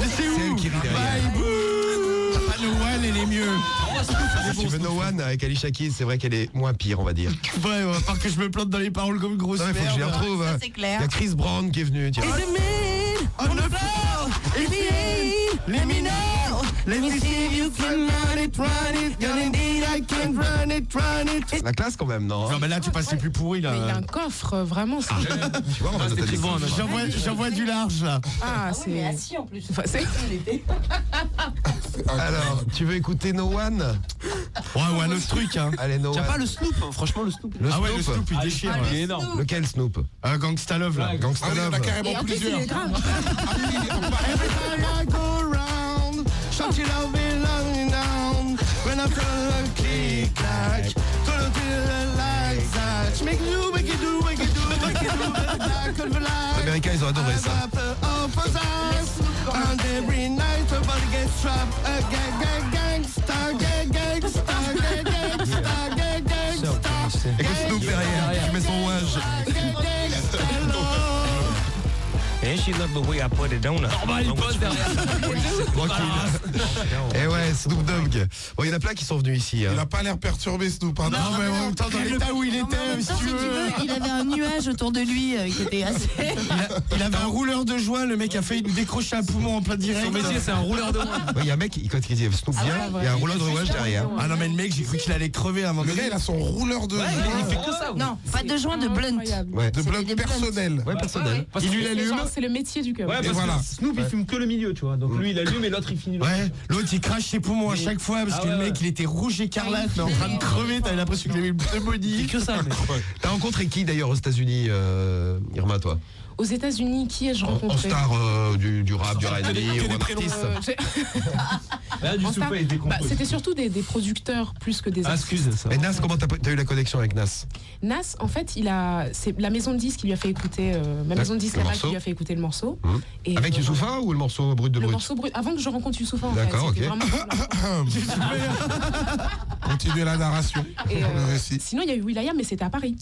C'est C'est elle où qui rit derrière. Papa Noël, elle est mieux. Si tu veux No One avec Alicia Keys, c'est vrai qu'elle est moins pire, on va dire. Ouais, à part que je me plante dans les paroles comme une grosse Non, il faut que je les merde. retrouve. Ça, hein. c'est Il clair. y a Chris Brown qui est venu. Tiens. On the floor, if you ain't, let me know. Let me see if you can run it, and indeed I can run it. La classe quand même, non? Non, mais là, tu passes les plus pourris, là. Mais il a un coffre, vraiment. Tu vois, on a c'était noté Chris Brown. J'envoie du large, là. Ah, Mais c'est. assis en plus. Enfin, c'est- Alors, tu veux écouter No One? Ouais, un autre truc, hein. Allez, No Tiens pas One. le Snoop, hein. Franchement le Snoop. Le Ah ouais, le Snoop. Snoop, il déchire. Ah, ouais. il est énorme. Lequel Snoop? Gangsta Love, là. Gangsta Ah oui, il y en a Love. carrément Et en plus, il plusieurs. est grave. Every time I go round, shout it out, be long down. When I feel a click clack, turn until the lights touch. Make it do, make it do, make it do, make it do. Black and black. Les Américains, ils ont adoré ça. And every night somebody gets trapped. Gangsta, gangsta, gangsta. Écoute Snoop derrière, qui met son wage. And she loved the way I put it on her. Normal, il pose derrière. Eh ouais, Snoop Dogg. Bon, il y en a plein qui sont venus ici. hein. Il a pas l'air perturbé, Snoop. Hein. Non, mais en même temps, dans l'état où il En était, même si temps, tu si tu veux. veux, il avait un nuage autour de lui qui était assez. Il avait un rouleur de joint, le mec a failli lui décrocher un poumon en plein direct. Son métier, c'est un rouleur de moins. Ouais, il y a un mec, quand il dit Snoop vient, il y a un rouleur de rouage derrière. Ah non, mais le mec, j'ai cru qu'il allait crever à un moment Le gars, donné. il a son rouleur de Il fait que ça. ouais. Non, pas de joint, de blunt. Incroyable. Ouais, de c'est bloc des blunts. personnel. ouais personnel. Parce Il que- lui C'est l'allume. genre, c'est le métier du cœur. Ouais, Et parce voilà. que Snoop, il fume que le milieu, tu vois. Donc lui, il allume et l'autre, il finit. Ouais, l'autre il crache ses poumons à chaque fois parce Ah que le ouais, mec ouais. il était rouge écarlate mais en train de crever, t'avais l'impression qu'il avait une Il fait pneumonie. que ça, mais. T'as rencontré qui d'ailleurs aux États-Unis, Irma, toi? Aux États-Unis, qui ai-je En rencontré star du rap, du R&B que des ou un prénoms, artiste? J'ai- Là, du en star- souper, il bah, c'était surtout des producteurs plus que des Ah, artistes. excuse, ça. Mais Nas, comment t'as eu la connexion avec Nas? Nas, en fait, c'est la maison de disques qui lui a fait écouter, ma maison de disques le là-bas morceau. qui lui a fait écouter le morceau. Hum. Et, Avec Youssoufa ou le morceau brut de le brut? morceau brut, avant que je rencontre Youssoufa en fait. D'accord, C'était ok. vraiment- Continuez la narration. Et, Le récit. sinon, il y a eu Will.i.am, mais c'était à Paris.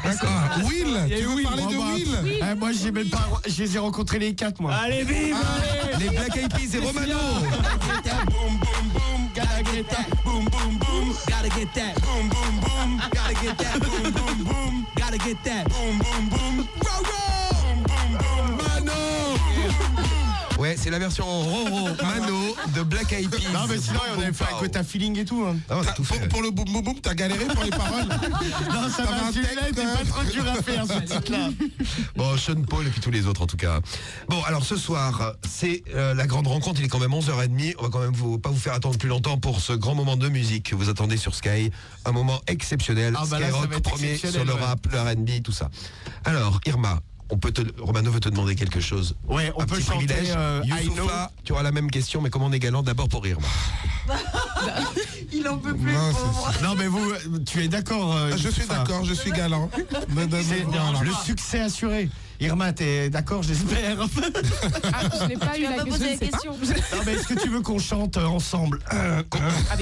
D'accord. Will, tu veux parler de Will? Moi j'ai même pas, je les ai rencontrés les quatre moi. Allez, vive! Les Black Eyed Peas et Romano! Boom, boom, boom. Gotta get that. Boom, boom, boom. Gotta get that. Boom, boom, boom. Gotta get that. Boom, boom, boom. Gotta get that. Boom, boom, boom. Row, row. Boom, boom, boom. Mano. Ouais, c'est la version Roro Mano de Black Eyed Peas. Non mais sinon on avait fait un quota feeling et tout. Hein. Ah, on a tout fait. Pour le boum boum boum, t'as galéré pour les paroles. Non ça va, un celui-là texte, était pas trop dur à faire ce titre-là. Bon, Sean Paul et puis tous les autres en tout cas. Bon, alors ce soir, c'est la grande rencontre. Il est quand même 11h30. On va quand même pas vous faire attendre plus longtemps pour ce grand moment de musique que vous attendez sur Sky. Un moment exceptionnel. Ah bah là, ça va Skyrock, être premier exceptionnel, sur le ouais. rap, le R&B, tout ça. Alors, Irma, Romano veut te demander quelque chose. Ouais, on Un peut petit chanter privilège. I Know. Youssoufa, tu auras la même question, mais comme on est galant, d'abord pour Irma. Il en peut plus, Non, pauvre. Non mais vous, tu es d'accord Je suis Youssoufa d'accord, je suis galant. C'est le succès assuré. Irma, t'es d'accord, j'espère. Ah, je n'ai pas Tu eu vas la pas poser la question. question. Non mais est-ce que tu veux qu'on chante ensemble Avec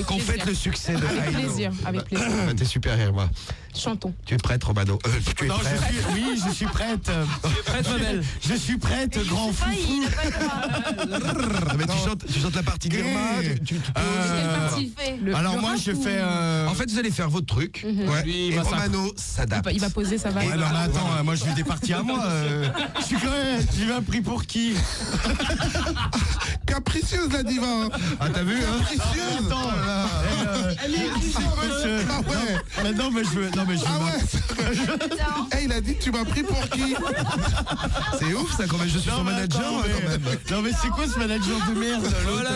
Qu'on plaisir. fête le succès de Avec I Know. plaisir, avec plaisir. T'es super, Irma. Chantons. Tu es prête, Romano? Tu es Non, prête? oui, je suis prête. Prête, ma belle. Je suis prête, grand foufou. Mais tu chantes la partie d'Irma. Tu poses. Quelle partie il fait Alors le moi rap je ou- fais. En fait, vous allez faire votre truc. Ouais. Lui, il Et va Romano s'adapte. Il va poser sa Ouais, vague. non, mais attends, moi je fais des parties à moi. Je suis quand même. Tu m'as pris pour qui? Capricieuse la diva. Hein. Ah, t'as vu, hein? Capricieuse. Attends, Ah ouais. non mais je veux. Non mais je veux. Ah ouais. Eh, il a dit tu m'as pris pour qui? C'est ouf, ça, quand même. Je suis son manager, attends, hein, quand même. Non mais c'est quoi ce manager de merde? Voilà.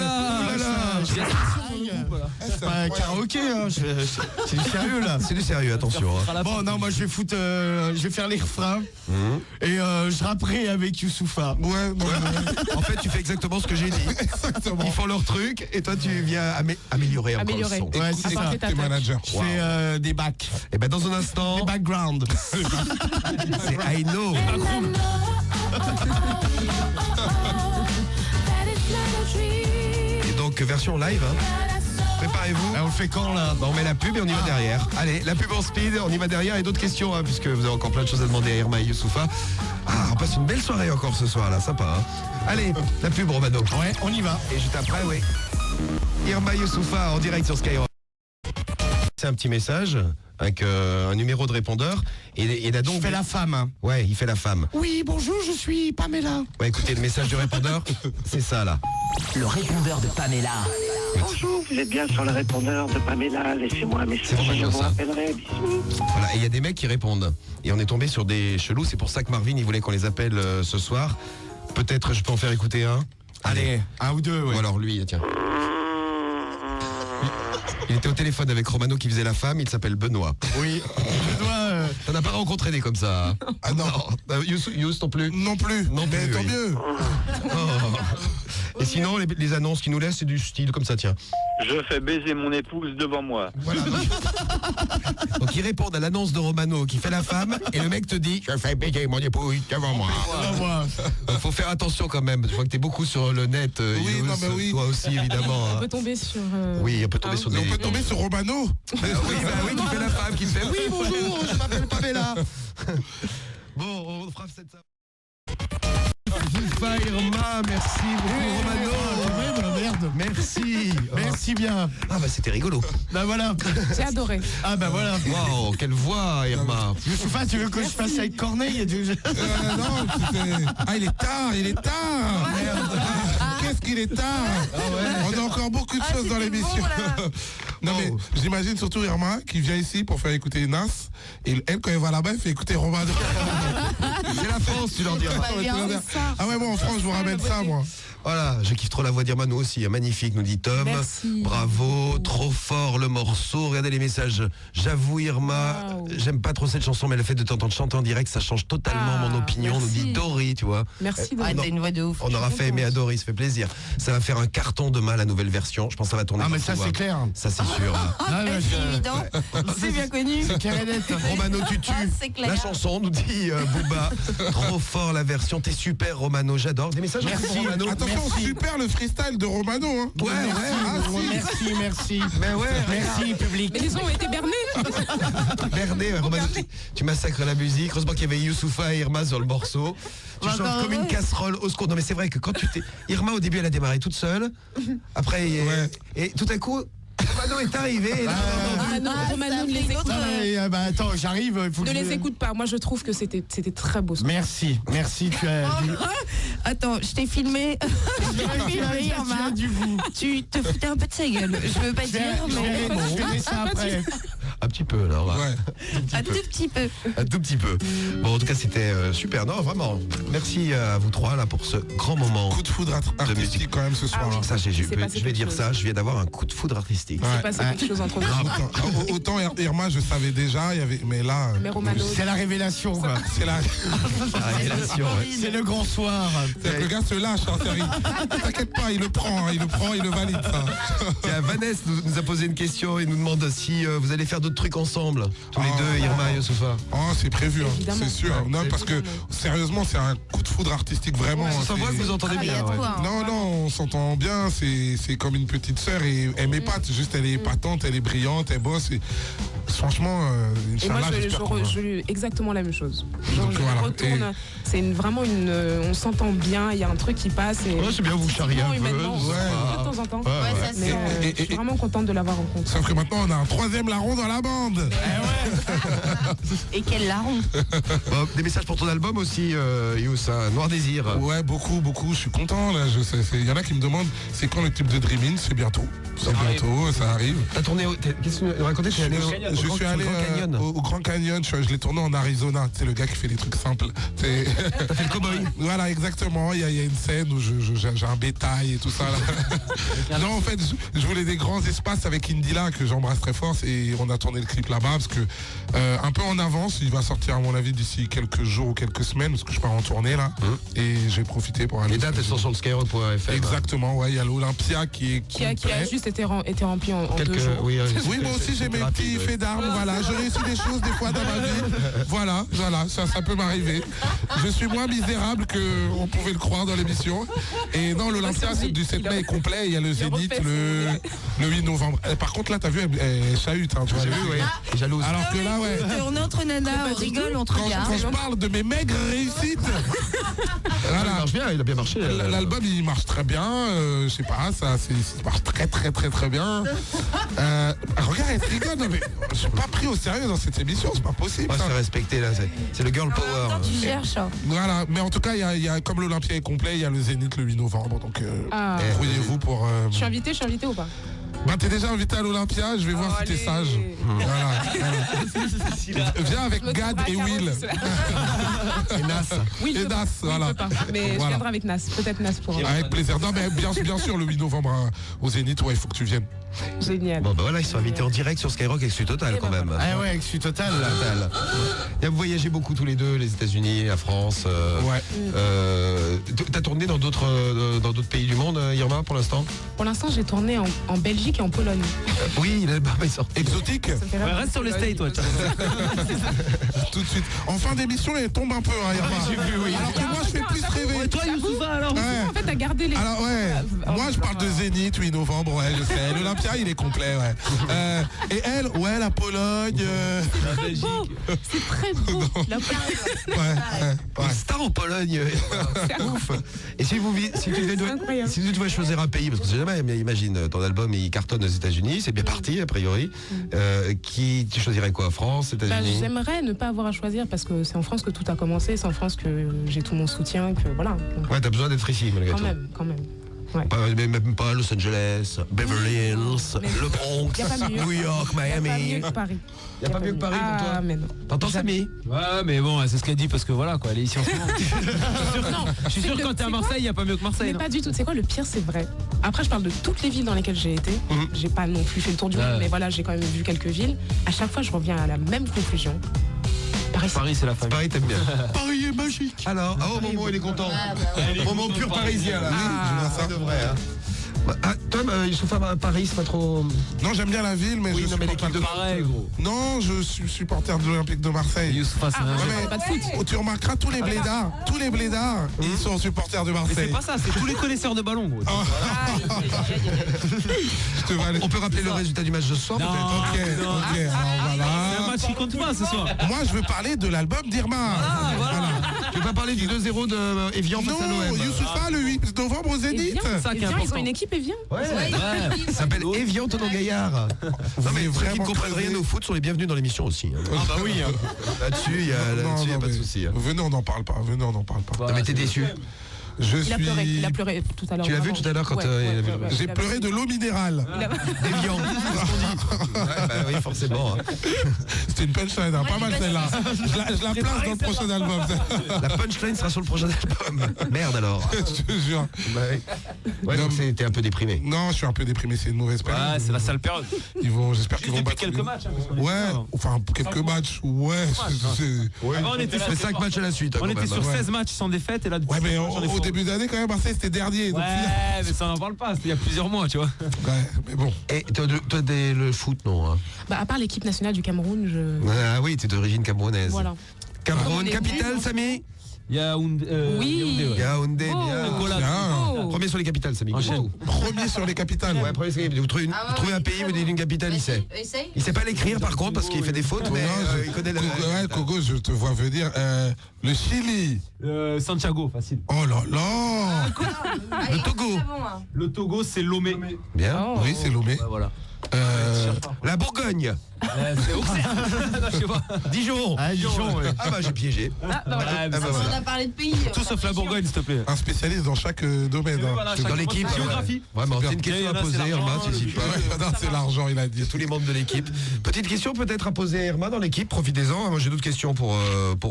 C'est pas un karaoké, hein. C'est du sérieux là. C'est du sérieux, attention. Hein. Bon non moi je vais foutre, je vais faire les refrains et je rapperai avec Youssoufa. Ouais, bon, En fait, tu fais exactement ce que j'ai dit. exactement. Ils font leur truc et toi, tu viens améliorer encore Améliorer. le son. Ouais c'est ça. Apporter ta T'es touch. manager. Je fais des bacs, Et ben dans un instant, des backgrounds. c'est I Know. Et donc version live. Hein. Préparez-vous. On le fait quand là? Bah, on met la pub et on y va derrière. Allez, la pub en speed, on y va derrière et d'autres questions hein, puisque vous avez encore plein de choses à demander à Irma et Youssoufa. Ah, on passe une belle soirée encore ce soir là, sympa. Hein. Allez, la pub Romano. Ouais, on y va. Et juste après, oui. Irma Youssoufa en direct sur Skyrock. C'est un petit message avec un numéro de répondeur et il a donc Je fais la femme. Hein. Ouais, il fait la femme. Oui, bonjour, je suis Pamela. Ouais, écoutez le message du répondeur, c'est ça là. Le répondeur de Pamela. Bonjour, vous êtes bien sur le répondeur de Pamela. Laissez-moi un message, C'est vraiment je bien vous ça. rappellerai. Bisous. Voilà, et il y a des mecs qui répondent. Et on est tombé sur des chelous, c'est pour ça que Marvin il voulait qu'on les appelle ce soir. Peut-être je peux en faire écouter un. Allez, un ou deux, ouais. Ou alors lui, tiens. Il était au téléphone avec Romano qui faisait la femme, il s'appelle Benoît. Oui, je dois... T'en as pas rencontré des comme ça hein? Ah non. Youss non plus. Non plus. Non Mais plus, tant oui. mieux. Et sinon, les annonces qu'il nous laissent, c'est du style comme ça, tiens. Je fais baiser mon épouse devant moi. Voilà. Donc ils répondent à l'annonce de Romano qui fait la femme et le mec te dit je fais baiser mon épouse devant moi. Faut faire attention quand même. Je vois que t'es beaucoup sur le net. Oui, Youss, non, mais oui. Toi aussi évidemment. On hein. peut tomber sur. Oui, on peut tomber sur des. On peut tomber sur Romano. Oui, qui fait la femme, qui te fait oui bonjour, je m'appelle Pamela. Bon, on fera cette. Youssoufa, Irma, merci beaucoup Romano. Merde. Merci. Merci bien. Ah bah c'était rigolo. Bah voilà. J'ai adoré. Ah bah voilà. Waouh, quelle voix Irma. Youssoufa, tu veux que je fasse avec Corneille? Non, c'était... Ah, il est tard, il est tard. Merde. Qu'est-ce qu'il est tard. On a encore beaucoup de choses dans l'émission. Non mais j'imagine surtout Irma qui vient ici pour faire écouter Nas et elle quand elle va là-bas elle fait écouter Romano. C'est la France, tu leur diras. Ah ouais, moi en France je vous ramène ça moi. Voilà, je kiffe trop la voix d'Irma, nous aussi, magnifique, nous dit Tom. Merci. Bravo, trop fort le morceau. Regardez les messages. J'avoue Irma, Wow. j'aime pas trop cette chanson, mais le fait de t'entendre chanter en direct, ça change totalement mon opinion. merci. Nous dit Dory, tu vois. Merci de Ah, t'as une voix de ouf. On aura fait aimer à Dory, ça fait plaisir. Ça va faire un carton demain la nouvelle version. Je pense que ça va tourner. Ah mais partout, ça c'est hein. clair. Ça c'est sûr. Ah, ouais, C'est évident. C'est bien connu. c'est clair et net. Romano Tutu, Ah, c'est clair. la chanson nous dit Booba, trop fort la version, t'es super Romano, j'adore. Des messages Merci. pour Romano. Attention, super le freestyle de Romano hein. Ouais, Merci. Mais ouais, Merci public. Mais les gens ont été bernés. Berné, Romano, tu massacres la musique. Heureusement qu'il y avait Youssoufa et Irma sur le morceau. Tu Bah, chantes quand comme même. une casserole au secours. Non mais c'est vrai que quand tu t'es... Irma au début elle a démarré toute seule. Après, et tout à coup, Romano est arrivé. Et là, Ah non, Romano, ne les fait une écoute autre- pas. Bah attends, j'arrive. il faut Ne que les je- écoute pas. Moi, je trouve que c'était très beau. Merci, tu as. Attends, je t'ai filmé. Je t'ai filmé, Irma. du goût. Tu te foutais un peu de sa gueule. Je veux pas dire, mais Je verrai ça après. un petit peu alors. Ouais. un tout petit peu. Un tout petit peu. Bon, en tout cas, c'était super. Non, vraiment. Merci à vous trois là pour ce grand moment. Coup de foudre artistique quand même ce soir. hein. Ça, passé je vais quelque dire chose. ça. Je viens d'avoir un coup de foudre artistique. C'est passé quelque chose entre nous. Autant Irma je savais déjà, il y avait, mais là Mais Romano. C'est la révélation, quoi. c'est la... La révélation, ouais. C'est le grand soir. C'est que le gars se lâche, hein, sérieux. T'inquiète pas, il le prend, il le valide ça. Tiens, Vanessa nous a posé une question et nous demande si vous allez faire d'autres trucs ensemble. Tous les deux, Irma et Youssoufa. Oh, c'est prévu, hein, Évidemment. c'est sûr. Non, parce que sérieusement, c'est un coup de foudre artistique vraiment. Ça voit que vous entendez Ah, il y bien. a de ouais. quoi, hein. Non, on s'entend bien, c'est comme une petite sœur et elle m'épate, juste elle est épatante, elle est brillante, elle bosse. franchement, Et moi, Inch'Allah, je exactement la même chose. Genre, Donc, je voilà. retourne. C'est vraiment on s'entend bien. Il y a un truc qui passe. Et Ouais, c'est bien, vous charriez un peu. humainement, Ouais. de temps en temps. Ouais, Ouais, ça se Mais sent. je suis vraiment contente de l'avoir rencontré. Sauf que maintenant, on a un troisième larron dans la bande. Et quel larron. Bon, des messages pour ton album aussi, Youss, hein, Noir Désir. Ouais, beaucoup. Je suis content là. Il y en a qui me demandent c'est quand le clip de Dreaming. C'est bientôt. C'est bientôt, ça arrive. T'as tourné qu'est-ce que tu racontais? Je suis allé au Grand Canyon. Je l'ai tourné en Arizona. C'est le gars qui fait des trucs simples. T'as fait le cowboy. Voilà, exactement. Il y a une scène où j'ai un bétail et tout ça. Là. Non, en fait, je voulais des grands espaces avec Indila que j'embrasse très fort et on a tourné le clip là-bas parce que un peu en avance, il va sortir à mon avis d'ici quelques jours ou quelques semaines parce que je pars en tournée là et j'ai profité pour aller. Les dates elles sont sur le skyrock.fr. Exactement, ouais, il y a l'Olympia qui a juste été rempli en 2 jours. Oui, moi aussi j'ai mes petits faits d'armes, voilà, je réussis des choses des fois dans ma vie. Voilà, ça peut m'arriver. Je suis moins misérable qu'on pouvait le croire dans l'émission. Et non, l'Olympia du 7 mai est complet, il y a le Zénith le 8 novembre. Par contre là, t'as vu, elle chahute, hein, tu vois. J'ai vu, oui. Jalouse. Alors que là, ouais. On est entre nanas, on rigole, on te regarde. Quand je parle de mes maigres réussites, Il marche bien, il a bien marché. l'album il marche très bien, je sais pas, ça marche très bien. Regarde, elle rigole, non mais je suis pas pris au sérieux dans cette émission, c'est pas possible. On va se ça. faire respecter là, c'est le girl power. Attends, tu cherches. Voilà, mais en tout cas, il y a comme l'Olympia est complet, il y a le Zénith le 8 novembre, donc grouillez-vous pour. Je suis invitée ou pas? Bah t'es déjà invité à l'Olympia, je vais voir si t'es sage. Voilà. Viens avec Gad et Will. Et Nas. Will Et peut pas. Nas, Will voilà. peut pas. Mais je Voilà. viendrai avec Nas. Peut-être Nas pour. Avec plaisir. Non mais bien sûr le 8 novembre au Zénith, ouais, il faut que tu viennes. Génial. Bon bah voilà, ils sont invités en direct sur Skyrock avec Su Total quand même. Ah ouais, avec Su Total là. Total. Et vous voyagez beaucoup tous les deux, les États-Unis, la France. Ouais. T'as tourné dans d'autres pays du monde, Irma, pour l'instant? Pour l'instant, j'ai tourné en Belgique et en Pologne. Oui, il est sorti. Exotique. Ça me fait rêver. Reste sur le state, toi. Tout de suite. En fin d'émission, elle tombe un peu, hein, Irma. Alors que moi, je fais plus rêver. Toi, Youssoufa, alors. Ouais. En fait, t'as gardé les. Alors ouais, moi je parle de Zénith, 8 novembre, ouais, je sais. L'Olympia, il est complet, ouais. Et elle, ouais, la Pologne. C'est très beau. La Une star en Pologne. Ouf. Et si tu devais choisir un pays, parce que c'est jamais, mais imagine, ton album il cartonne aux États-Unis, c'est bien parti a priori. Qui tu choisirais quoi? France, États-Unis? J'aimerais ne pas avoir à choisir parce que c'est en France que tout a commencé, c'est en France que j'ai tout mon soutien, que voilà. Donc, Ouais, t'as besoin d'être ici malgré tout. quand même. Ouais. Même pas Los Angeles, Beverly Hills, le Bronx, Y a pas mieux. New York, Y a pas Miami. mieux que Paris. Y a pas mieux que Paris pour toi? Ah, mais non. T'entends, Samy? Ouais, mais bon, c'est ce qu'elle dit parce que voilà, quoi, elle est ici en ce moment. Je suis sûr que quand t'es à Marseille, il n'y a pas mieux que Marseille. Mais non pas du tout. C'est quoi le pire, c'est vrai. Après, je parle de toutes les villes dans lesquelles j'ai été. J'ai pas non plus fait le tour du monde, mais voilà, j'ai quand même vu quelques villes. À chaque fois, je reviens à la même conclusion. Paris, c'est la famille. Paris, t'aimes bien. Paris est magique. Alors, Momo, il est content. Momo pur parisien, là. ça de vrai, hein. Toi, Youssoufa, Paris, c'est pas trop. Non, j'aime bien la ville, mais Oui, je non, mais supporte l'équipe de Pareil, gros. Non, je suis supporter de l'Olympique de Marseille. Youssoufa, c'est un Ouais, jeu. mais pas de foot. tu remarqueras tous les blédards, ils sont supporters de Mais Marseille. c'est pas ça, c'est tous les connaisseurs de ballon, gros. Je te valide. On peut rappeler le résultat du match de ce soir, Non. peut-être? Ok, alors C'est un voilà. match qui compte pas ce soir. Moi, je veux parler de l'album d'Irma. Voilà. Tu veux pas parler du 2-0 de Evian face à Non, l'OM? Youssoufa, le 8 novembre au Et Zénith. viens, ça qui est ils ont important. une équipe et viens. Ça s'appelle Evian Tonon Gaillard. Non mais ceux qui vraiment ne comprennent creuser. rien au foot sont les bienvenus dans l'émission aussi. hein. Ah bah oui. Là-dessus, il y a pas de souci. hein. Venez, on n'en parle pas. Non, mais t'es déçu. Je Il a pleuré tout à l'heure. Tu l'as vu vraiment. tout à l'heure quand Ouais, il a ouais, vu ouais, le- ouais. J'ai pleuré de l'eau minérale. Evian. Ouais, bah oui, forcément. hein. C'était une punchline, hein, pas mal celle-là. Je la place dans le prochain album. La punchline sera sur le prochain album. Merde alors. Je te jure. Ouais, donc t'es un peu déprimé. Non, je suis un peu déprimé, c'est une mauvaise période. Ouais, c'est la sale période. J'espère qu'ils vont Depuis battre. quelques matchs. hein, parce qu'on est Ouais, dedans. enfin quelques matchs, ouais. Avant, on était sur C'est 5 matchs à la suite. on quand était même, sur hein. 16 matchs sans défaite et là Ouais, mais j'en ai au fort. début d'année, quand même, Marseille c'était dernier. Donc, Ouais, mais ça n'en parle pas, c'était il y a plusieurs mois, tu vois. ouais, mais bon. Et toi, le foot, non hein. Bah, à part l'équipe nationale du Cameroun, Ah oui, t'es d'origine camerounaise. Voilà. Cameroun, Comme on est capitale, venu, Samy? Yaoundé. Oui. Yaoundé, bien. Oh. Premier sur les capitales, Samy. Enchaîne. Premier sur les capitales. Ouais, premier sur les capitales. Vous trouvez un pays, vous dites une capitale, il sait. Essaye. Il sait pas l'écrire par contre parce qu'il fait des fautes, mais il connaît la. Ouais, Kogo, je te vois venir. Le Chili. Santiago, facile. Oh là là. Le Togo. Le Togo, c'est Lomé. Bien. Oui, c'est Lomé. Ouais, voilà. La Bourgogne. C'est Auxerre. Je sais pas. Dijon. Dijon, ouais. Ah bah j'ai piégé. On a parlé de pays. Tout sauf la Bourgogne, s'il te plaît. Un spécialiste dans chaque domaine. Oui, hein. voilà, Dans chaque l'équipe. géographie. Vraiment, c'est une Il y question en à a, c'est poser, l'argent, Irma, tu hésites pas. Ouais, non, c'est l'argent, il a Il y a dit. tous les membres de l'équipe. Petite question peut-être à poser à Irma dans l'équipe, profitez-en. Moi j'ai d'autres questions pour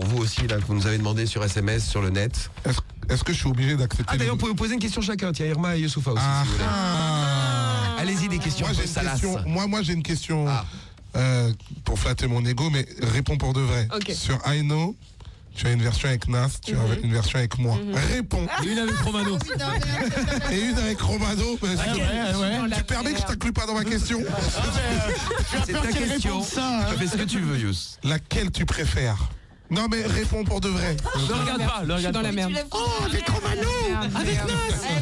vous aussi, là, que vous nous avez demandé sur SMS, sur le net. Est-ce que je suis obligé d'accepter Ah d'ailleurs, vous pouvez vous poser une question chacun. Tiens, Irma et Youssoufa aussi, si vous voulez. Allez-y, des questions. Moi j'ai une question. Moi j'ai une question pour flatter mon ego, mais réponds pour de vrai. Ok. Sur I Know, tu as une version avec Nas, tu as une version avec moi. Réponds. Et une avec Romano. Et une avec Romano. Tu permets que je t'inclue pas dans ma question? C'est ta question. Tu fais ce que tu veux, Youss. Laquelle tu préfères? Non mais réponds pour de vrai. Le regarde pas, le Je suis regarde dans pas. la merde. Avec Romano. Avec Nas.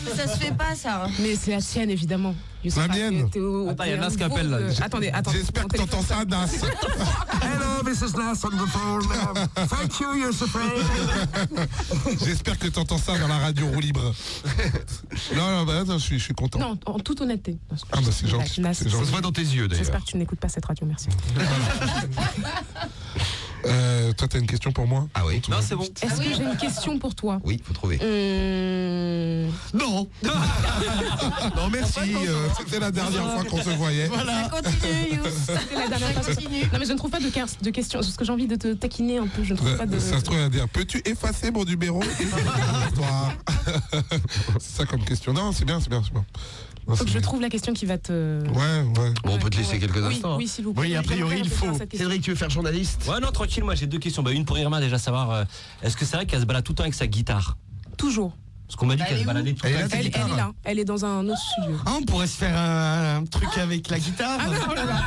Mais ça se fait pas, ça. Mais c'est la tienne, évidemment. La mienne. Attends, il y a Nas qui appelle, là. Attendez. J'espère que t'entends ça, Nas. Hello, Mrs. Nas on the phone. Thank you, Youssoufa. J'espère que t'entends ça dans la radio roue libre. Non, bah, attends, je suis content. Non, en toute honnêteté. Ah bah c'est gentil. Nas, C'est Ça se gentil. voit dans tes yeux d'ailleurs. j'espère que tu n'écoutes pas cette radio, merci. Toi t'as une question pour moi? Ah oui. Non, c'est bon. Est-ce que j'ai une question pour toi? Oui, faut trouver. Non. Non, merci. C'était la dernière fois qu'on se voyait. Ça continue, Youss. C'est la dernière fois. Non mais je ne trouve pas de questions, parce que j'ai envie de te taquiner un peu, je ne trouve pas de... Ça se trouve à dire, peux-tu effacer mon numéro? Toi. C'est ça comme question. Non, c'est bien. Non, Faut que c'est je bien. trouve la question qui va te... Ouais. Bon, on peut te laisser quelques Oui, instants. oui, s'il vous plaît. Oui, a priori, il faut. Cédric, tu veux faire journaliste? Ouais, non, tranquille, moi j'ai deux questions. Une pour Irma, déjà savoir, est-ce que c'est vrai qu'elle se balade tout le temps avec sa guitare? Toujours. Parce qu'on m'a dit Elle qu'elle est se où baladait tout le Elle est temps. là, ta Elle guitare. est là, elle est dans un autre studio. Ah, on pourrait se faire un truc avec la guitare. Ah non, là, là.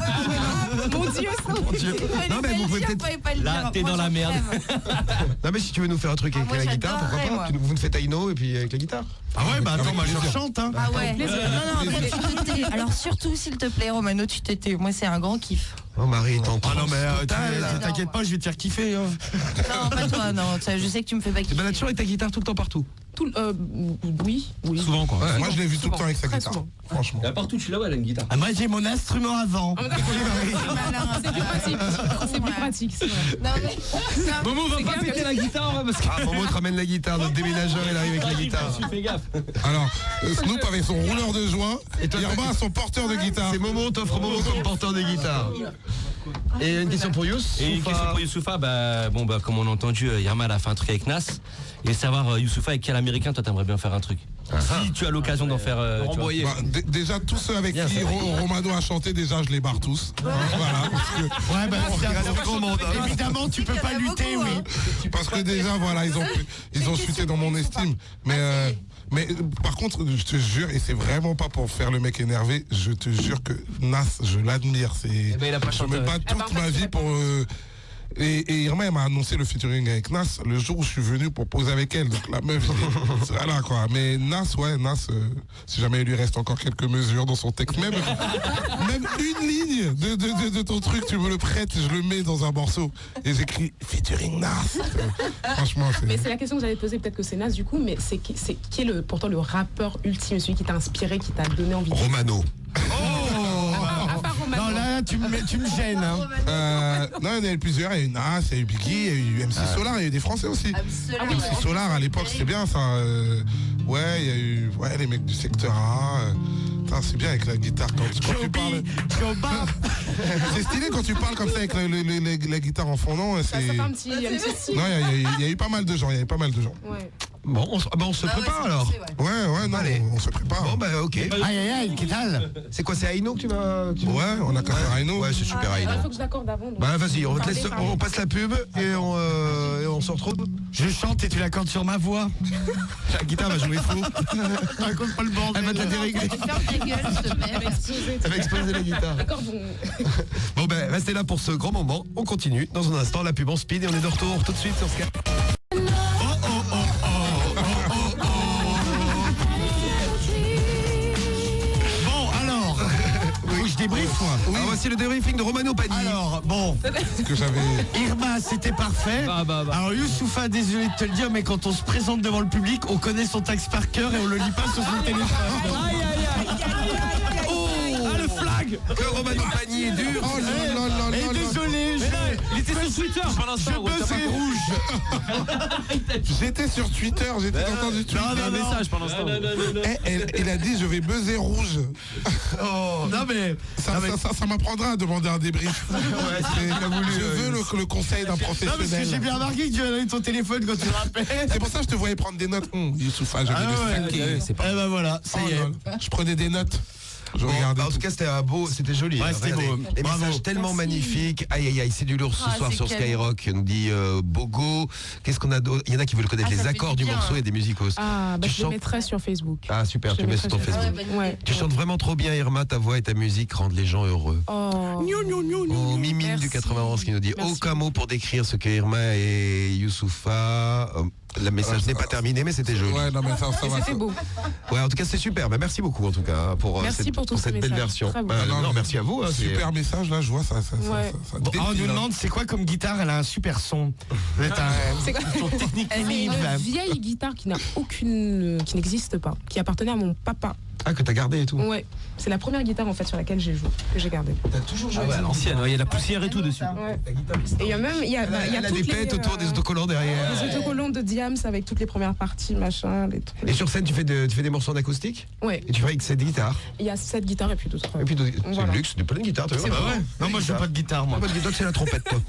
Mon Dieu, ça. Non, mais vous pouvez peut-être. Là, t'es dans la merde. Non, mais si tu veux nous faire un truc avec moi, la guitare, pourquoi j'adorerais, pas? Vous nous faites Aino et puis avec la guitare. Ah ouais, bah attends, Avec moi je plaisir. chante. Hein. Ah ouais. plaisir. Non, après, tu te tais. Alors surtout, s'il te plaît, Romano, tu te tais. Moi, c'est un grand kiff. Oh, Marie, t'en Ah non, mais là. t'inquiète pas, je vais te faire kiffer. Hein. Non, pas toi, non. Ça, je sais que tu me fais pas Tu kiffer. balades toujours avec ta guitare tout le temps partout. Oui. Souvent, quoi. Moi je l'ai vu tout le Souvent, temps avec sa très guitare. souvent. Franchement. Partout, tu la vois, elle a une guitare. Ah, moi j'ai mon instrument avant. C'est plus pratique. C'est plus pratique, c'est vrai. Non, mais. Momo, va pas péter la guitare, parce que. Ah, Momo te ramène la guitare, notre déménageur, il arrive avec la guitare. Fais gaffe. Alors, Snoop avec son rouleur de joint et Irma a son porteur de guitare. C'est Momo, t'offres Momo comme porteur de guitare. Et une question pour Youss? Et une question pour Youssoufa, comme on a entendu, Irma elle a fait un truc avec Nas. Et savoir, Youssoufa, avec quel américain toi t'aimerais bien faire un truc? Si tu as l'occasion d'en faire. tu vois. Bah, déjà tous ceux avec qui Romano a chanté, déjà je les barre tous. Voilà, parce que, Ouais, bah évidemment, tu peux pas lutter, oui. parce que déjà voilà, ils ont chuté dans mon estime. Mais par contre, je te jure, et c'est vraiment pas pour faire le mec énervé, je te jure que Nas, je l'admire. ben, il a pas Je chanté. me bats toute ma vie pour. Et Irma, elle m'a annoncé le featuring avec Nas le jour où je suis venu pour poser avec elle. Donc la meuf, voilà quoi. Mais Nas, si jamais il lui reste encore quelques mesures dans son texte, même une ligne de ton truc, tu me le prêtes, je le mets dans un morceau. Et j'écris featuring Nas. Franchement, Mais c'est la question que j'avais posée, peut-être que c'est Nas du coup, mais c'est qui est pourtant le rappeur ultime, celui qui t'a inspiré, qui t'a donné envie de... Romano. À part Romano. Non, là, tu me gênes. Hein. non, il y en a eu plusieurs. Il y a eu Nas, il y a eu Biggie, il y a eu MC Solar, il y a eu des Français aussi. MC Solar à l'époque, c'était bien ça. Ouais, il y a eu les mecs du secteur A. C'est bien avec la guitare quand tu parles. C'est stylé quand tu parles comme ça avec la guitare en fondant. Ça fait un petit style. Non, il y a eu pas mal de gens. Ouais. Bon, on se prépare alors. Ouais, non, Allez. on se prépare. Bon, bah, ok. Aïe, qu'est-ce que C'est quoi, c'est Aino que tu vas. Ouais, on a qu'à faire Aino. Ouais, c'est super Aino. Il faut que je l'accorde avant. donc. Bah, vas-y, on Parlez. passe la pub et on se retrouve. Je chante et tu l'accordes sur ma voix. La guitare va jouer fou. Raconte pas le bordel. Elle va te la dérégler. Tu fermes ta gueule, s'il te plaît. Elle va exploser la guitare. D'accord, bon. Bon, ben, restez là pour ce grand moment. On continue dans un instant la pub en speed et on est de retour tout de suite sur Skype. voici le débriefing de Romano Pagny. Alors, bon. Ce que j'avais. Irma, c'était parfait. Alors, Youssoufa, désolé de te le dire, mais quand on se présente devant le public, on connaît son texte par cœur et on le lit pas sur son téléphone. Aïe, aïe, aïe. Oh, ah, le flag. Que Romano Pagny est dur. Oh là là là Et là. désolé, Il était sur Twitter pendant ce temps. je buzzais rouge. J'étais sur Twitter, j'étais entendu Twitter. Un message pendant ce temps. Il a dit je vais buzzer rouge. Oh, non mais... Ça m'apprendra à demander un débrief. Je veux le conseil d'un Non, parce que j'ai professionnel. bien remarqué que tu avais ton téléphone quand tu rappelles. C'est pour ça que je te voyais prendre des notes. Youssoufa, je vais le saquer. C'est pas. Eh ben voilà, ça y est. Je prenais des notes. Je Bon, regardais. en tout cas, c'était joli. Ouais, hein, c'était regardez. beau. Les Bravo. messages tellement Merci. magnifiques. Aïe, aïe, aïe, c'est du lourd ce Ah, soir c'est sur cadeau. Skyrock, nous dit Bogo. Qu'est-ce qu'on a d'autre? Il y en a qui veulent connaître Ah, ça les fait accords du du bien, morceau hein. et des musicos. Ah, bah, Tu je les chantes- mettrai sur Facebook. Ah, super, Je tu les mets sur ton mettrai sur Facebook. Facebook. Ouais. Tu chantes vraiment trop bien, Irma. Ta voix et ta musique rendent les gens heureux. Oh. Oh, Mimine Merci. du 91 qui nous dit Merci. aucun mot pour décrire ce que Irma et Youssoufa. Le message n'est pas terminé, mais c'était joli. Ouais, non, mais ça va. C'était beau. Ouais, en tout cas, c'est super. Bah, merci beaucoup, en tout cas, pour Merci pour tous cette ces belle messages. version. Très beau. Bah, Non, non, mais merci à vous. hein, c'est- Super message, là, je vois ça. Ouais. Ça Bon, défile, on nous là. demande c'est quoi comme guitare. Elle a un super son. C'est C'est quoi son technique C'est libre. une vieille guitare qui n'a aucune, qui n'existe pas, qui appartenait à mon papa. Ah, que t'as gardé et tout. Ouais, c'est la première guitare en fait sur laquelle j'ai joué, que j'ai gardée. T'as toujours joué Ah ouais, à l'ancienne, ouais, il y a la poussière et tout dessus. Ouais. Et il y a même, il y a Elle a toutes des pètes les, autour des autocollants derrière. les autocollants de Diams avec toutes les premières parties, machin, les trucs. Et sur scène, tu fais des morceaux en acoustique Ouais, et tu fais avec cette guitare. il y a 7 guitares et puis d'autres. Et puis, c'est Voilà. le luxe, c'est pas une guitare, tu vois. Ah ouais. Non, moi je joue pas de guitare, moi. Pas de guitare, c'est la trompette, toi.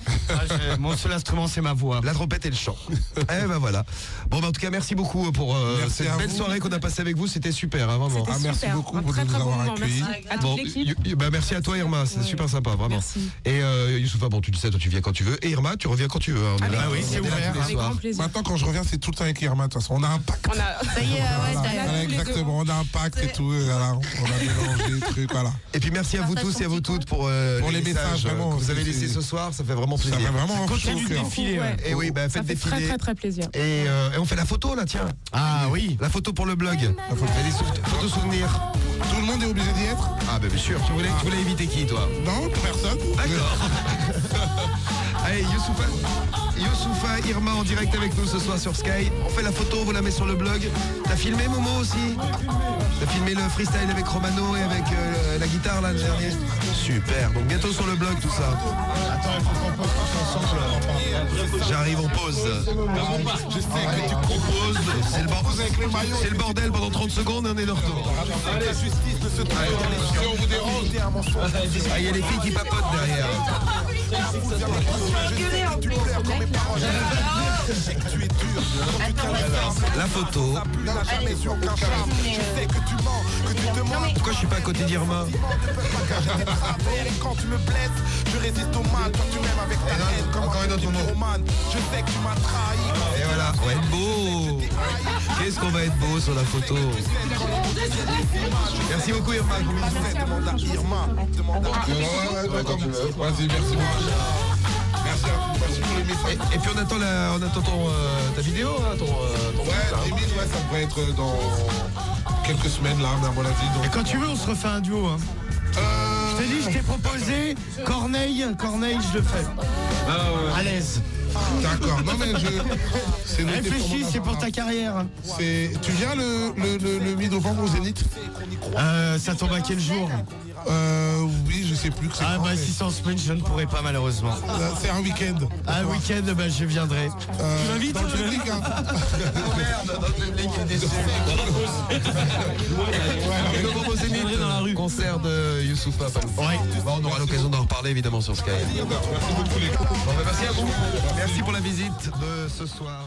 Mon seul instrument, c'est ma voix. La trompette et le chant. Eh ben voilà. Bon, bah, en tout cas, merci beaucoup pour Merci cette à belle vous. soirée qu'on a passée avec vous. C'était super, hein, vraiment. C'était Ah, merci super. beaucoup Un pour très nous très bon avoir moment. accueillis. Merci à Bon, toute l'équipe. bah, merci à toi, Irma. C'est super sympa, vraiment. Merci. Et Youssoufa, bon, tu le sais, toi, tu viens quand tu veux. Et Irma, tu reviens quand tu veux. hein. On est là, bah oui, on c'est est là ouvert. tous les Avec soirs. grand plaisir. Maintenant, quand je reviens, c'est tout le temps avec Irma. De toute façon, on a un pacte. On a... Ça y est, ouais, Voilà, t'as- voilà, tous les exactement, on a un pacte et tout. Voilà, on a mélangé les trucs, voilà. Et puis merci à vous Partage tous et à ton vous petit toutes pour les messages, vraiment, que vous avez c'est- laissés ce soir. Ça fait vraiment Ça plaisir. va vraiment chaud Continue au de cœur. défiler. Ouais. Et oui, bah, Ça faites fait très défiler. très très plaisir. Et on fait la photo là, tiens. Ah oui. La photo pour le blog. Photo souvenir. Tout le monde est obligé d'y être? Ah bah bien sûr. Tu voulais éviter qui, toi? Non, personne. D'accord. Allez, Youssoufa, Irma en direct avec nous ce soir sur Sky. On fait la photo, on vous la met sur le blog. T'as filmé Momo aussi? T'as filmé le freestyle avec Romano et avec la guitare là, le dernier? Super, donc bientôt sur le blog tout ça. J'arrive, on pause. Je sais que tu proposes. C'est le bordel pendant 30 secondes et on est de retour. La justice ne se trouve si on vous dérange. Ah, il y a les filles qui papotent derrière. La photo. Pourquoi je suis pas à côté d'Irma? Quand tu me blesses, je résiste au mal. Quand tu m'aimes avec ta haine, comme Encore un autre moment. romane. Je sais que tu m'as trahi. Et voilà, on va être beau. Qu'est-ce qu'on va être beau sur la photo. Merci beaucoup Irma. Demande à Irma. Demande à Vas-y, merci beaucoup. Merci pour les messages. Et puis on attend ta vidéo, hein, ton Ouais, limite, ouais, ça devrait être dans quelques semaines, là, à mon avis. Et Donc, quand tu veux, on se refait un duo. Hein. Je t'ai dit, je t'ai proposé Corneille, je le fais. À l'aise. d'accord. Non, mais c'est noté pour Réfléchis, mon c'est pour ta agenda. carrière. Tu viens le 8 novembre au Zénith? Ça tombe à quel jour? Oui, je sais plus que c'est Ah quand, bah mais- si c'est en semaine, je ne pourrai pas malheureusement. C'est un week-end. Un week-end, bah, je viendrai. Tu m'invites dans le public, hein. Le Momo Zénith dans la rue. Concert de Youssoufa. Ouais. Bon, on aura l'occasion d'en reparler évidemment sur Sky. Bon, bah, merci à vous. Merci pour la visite de ce soir.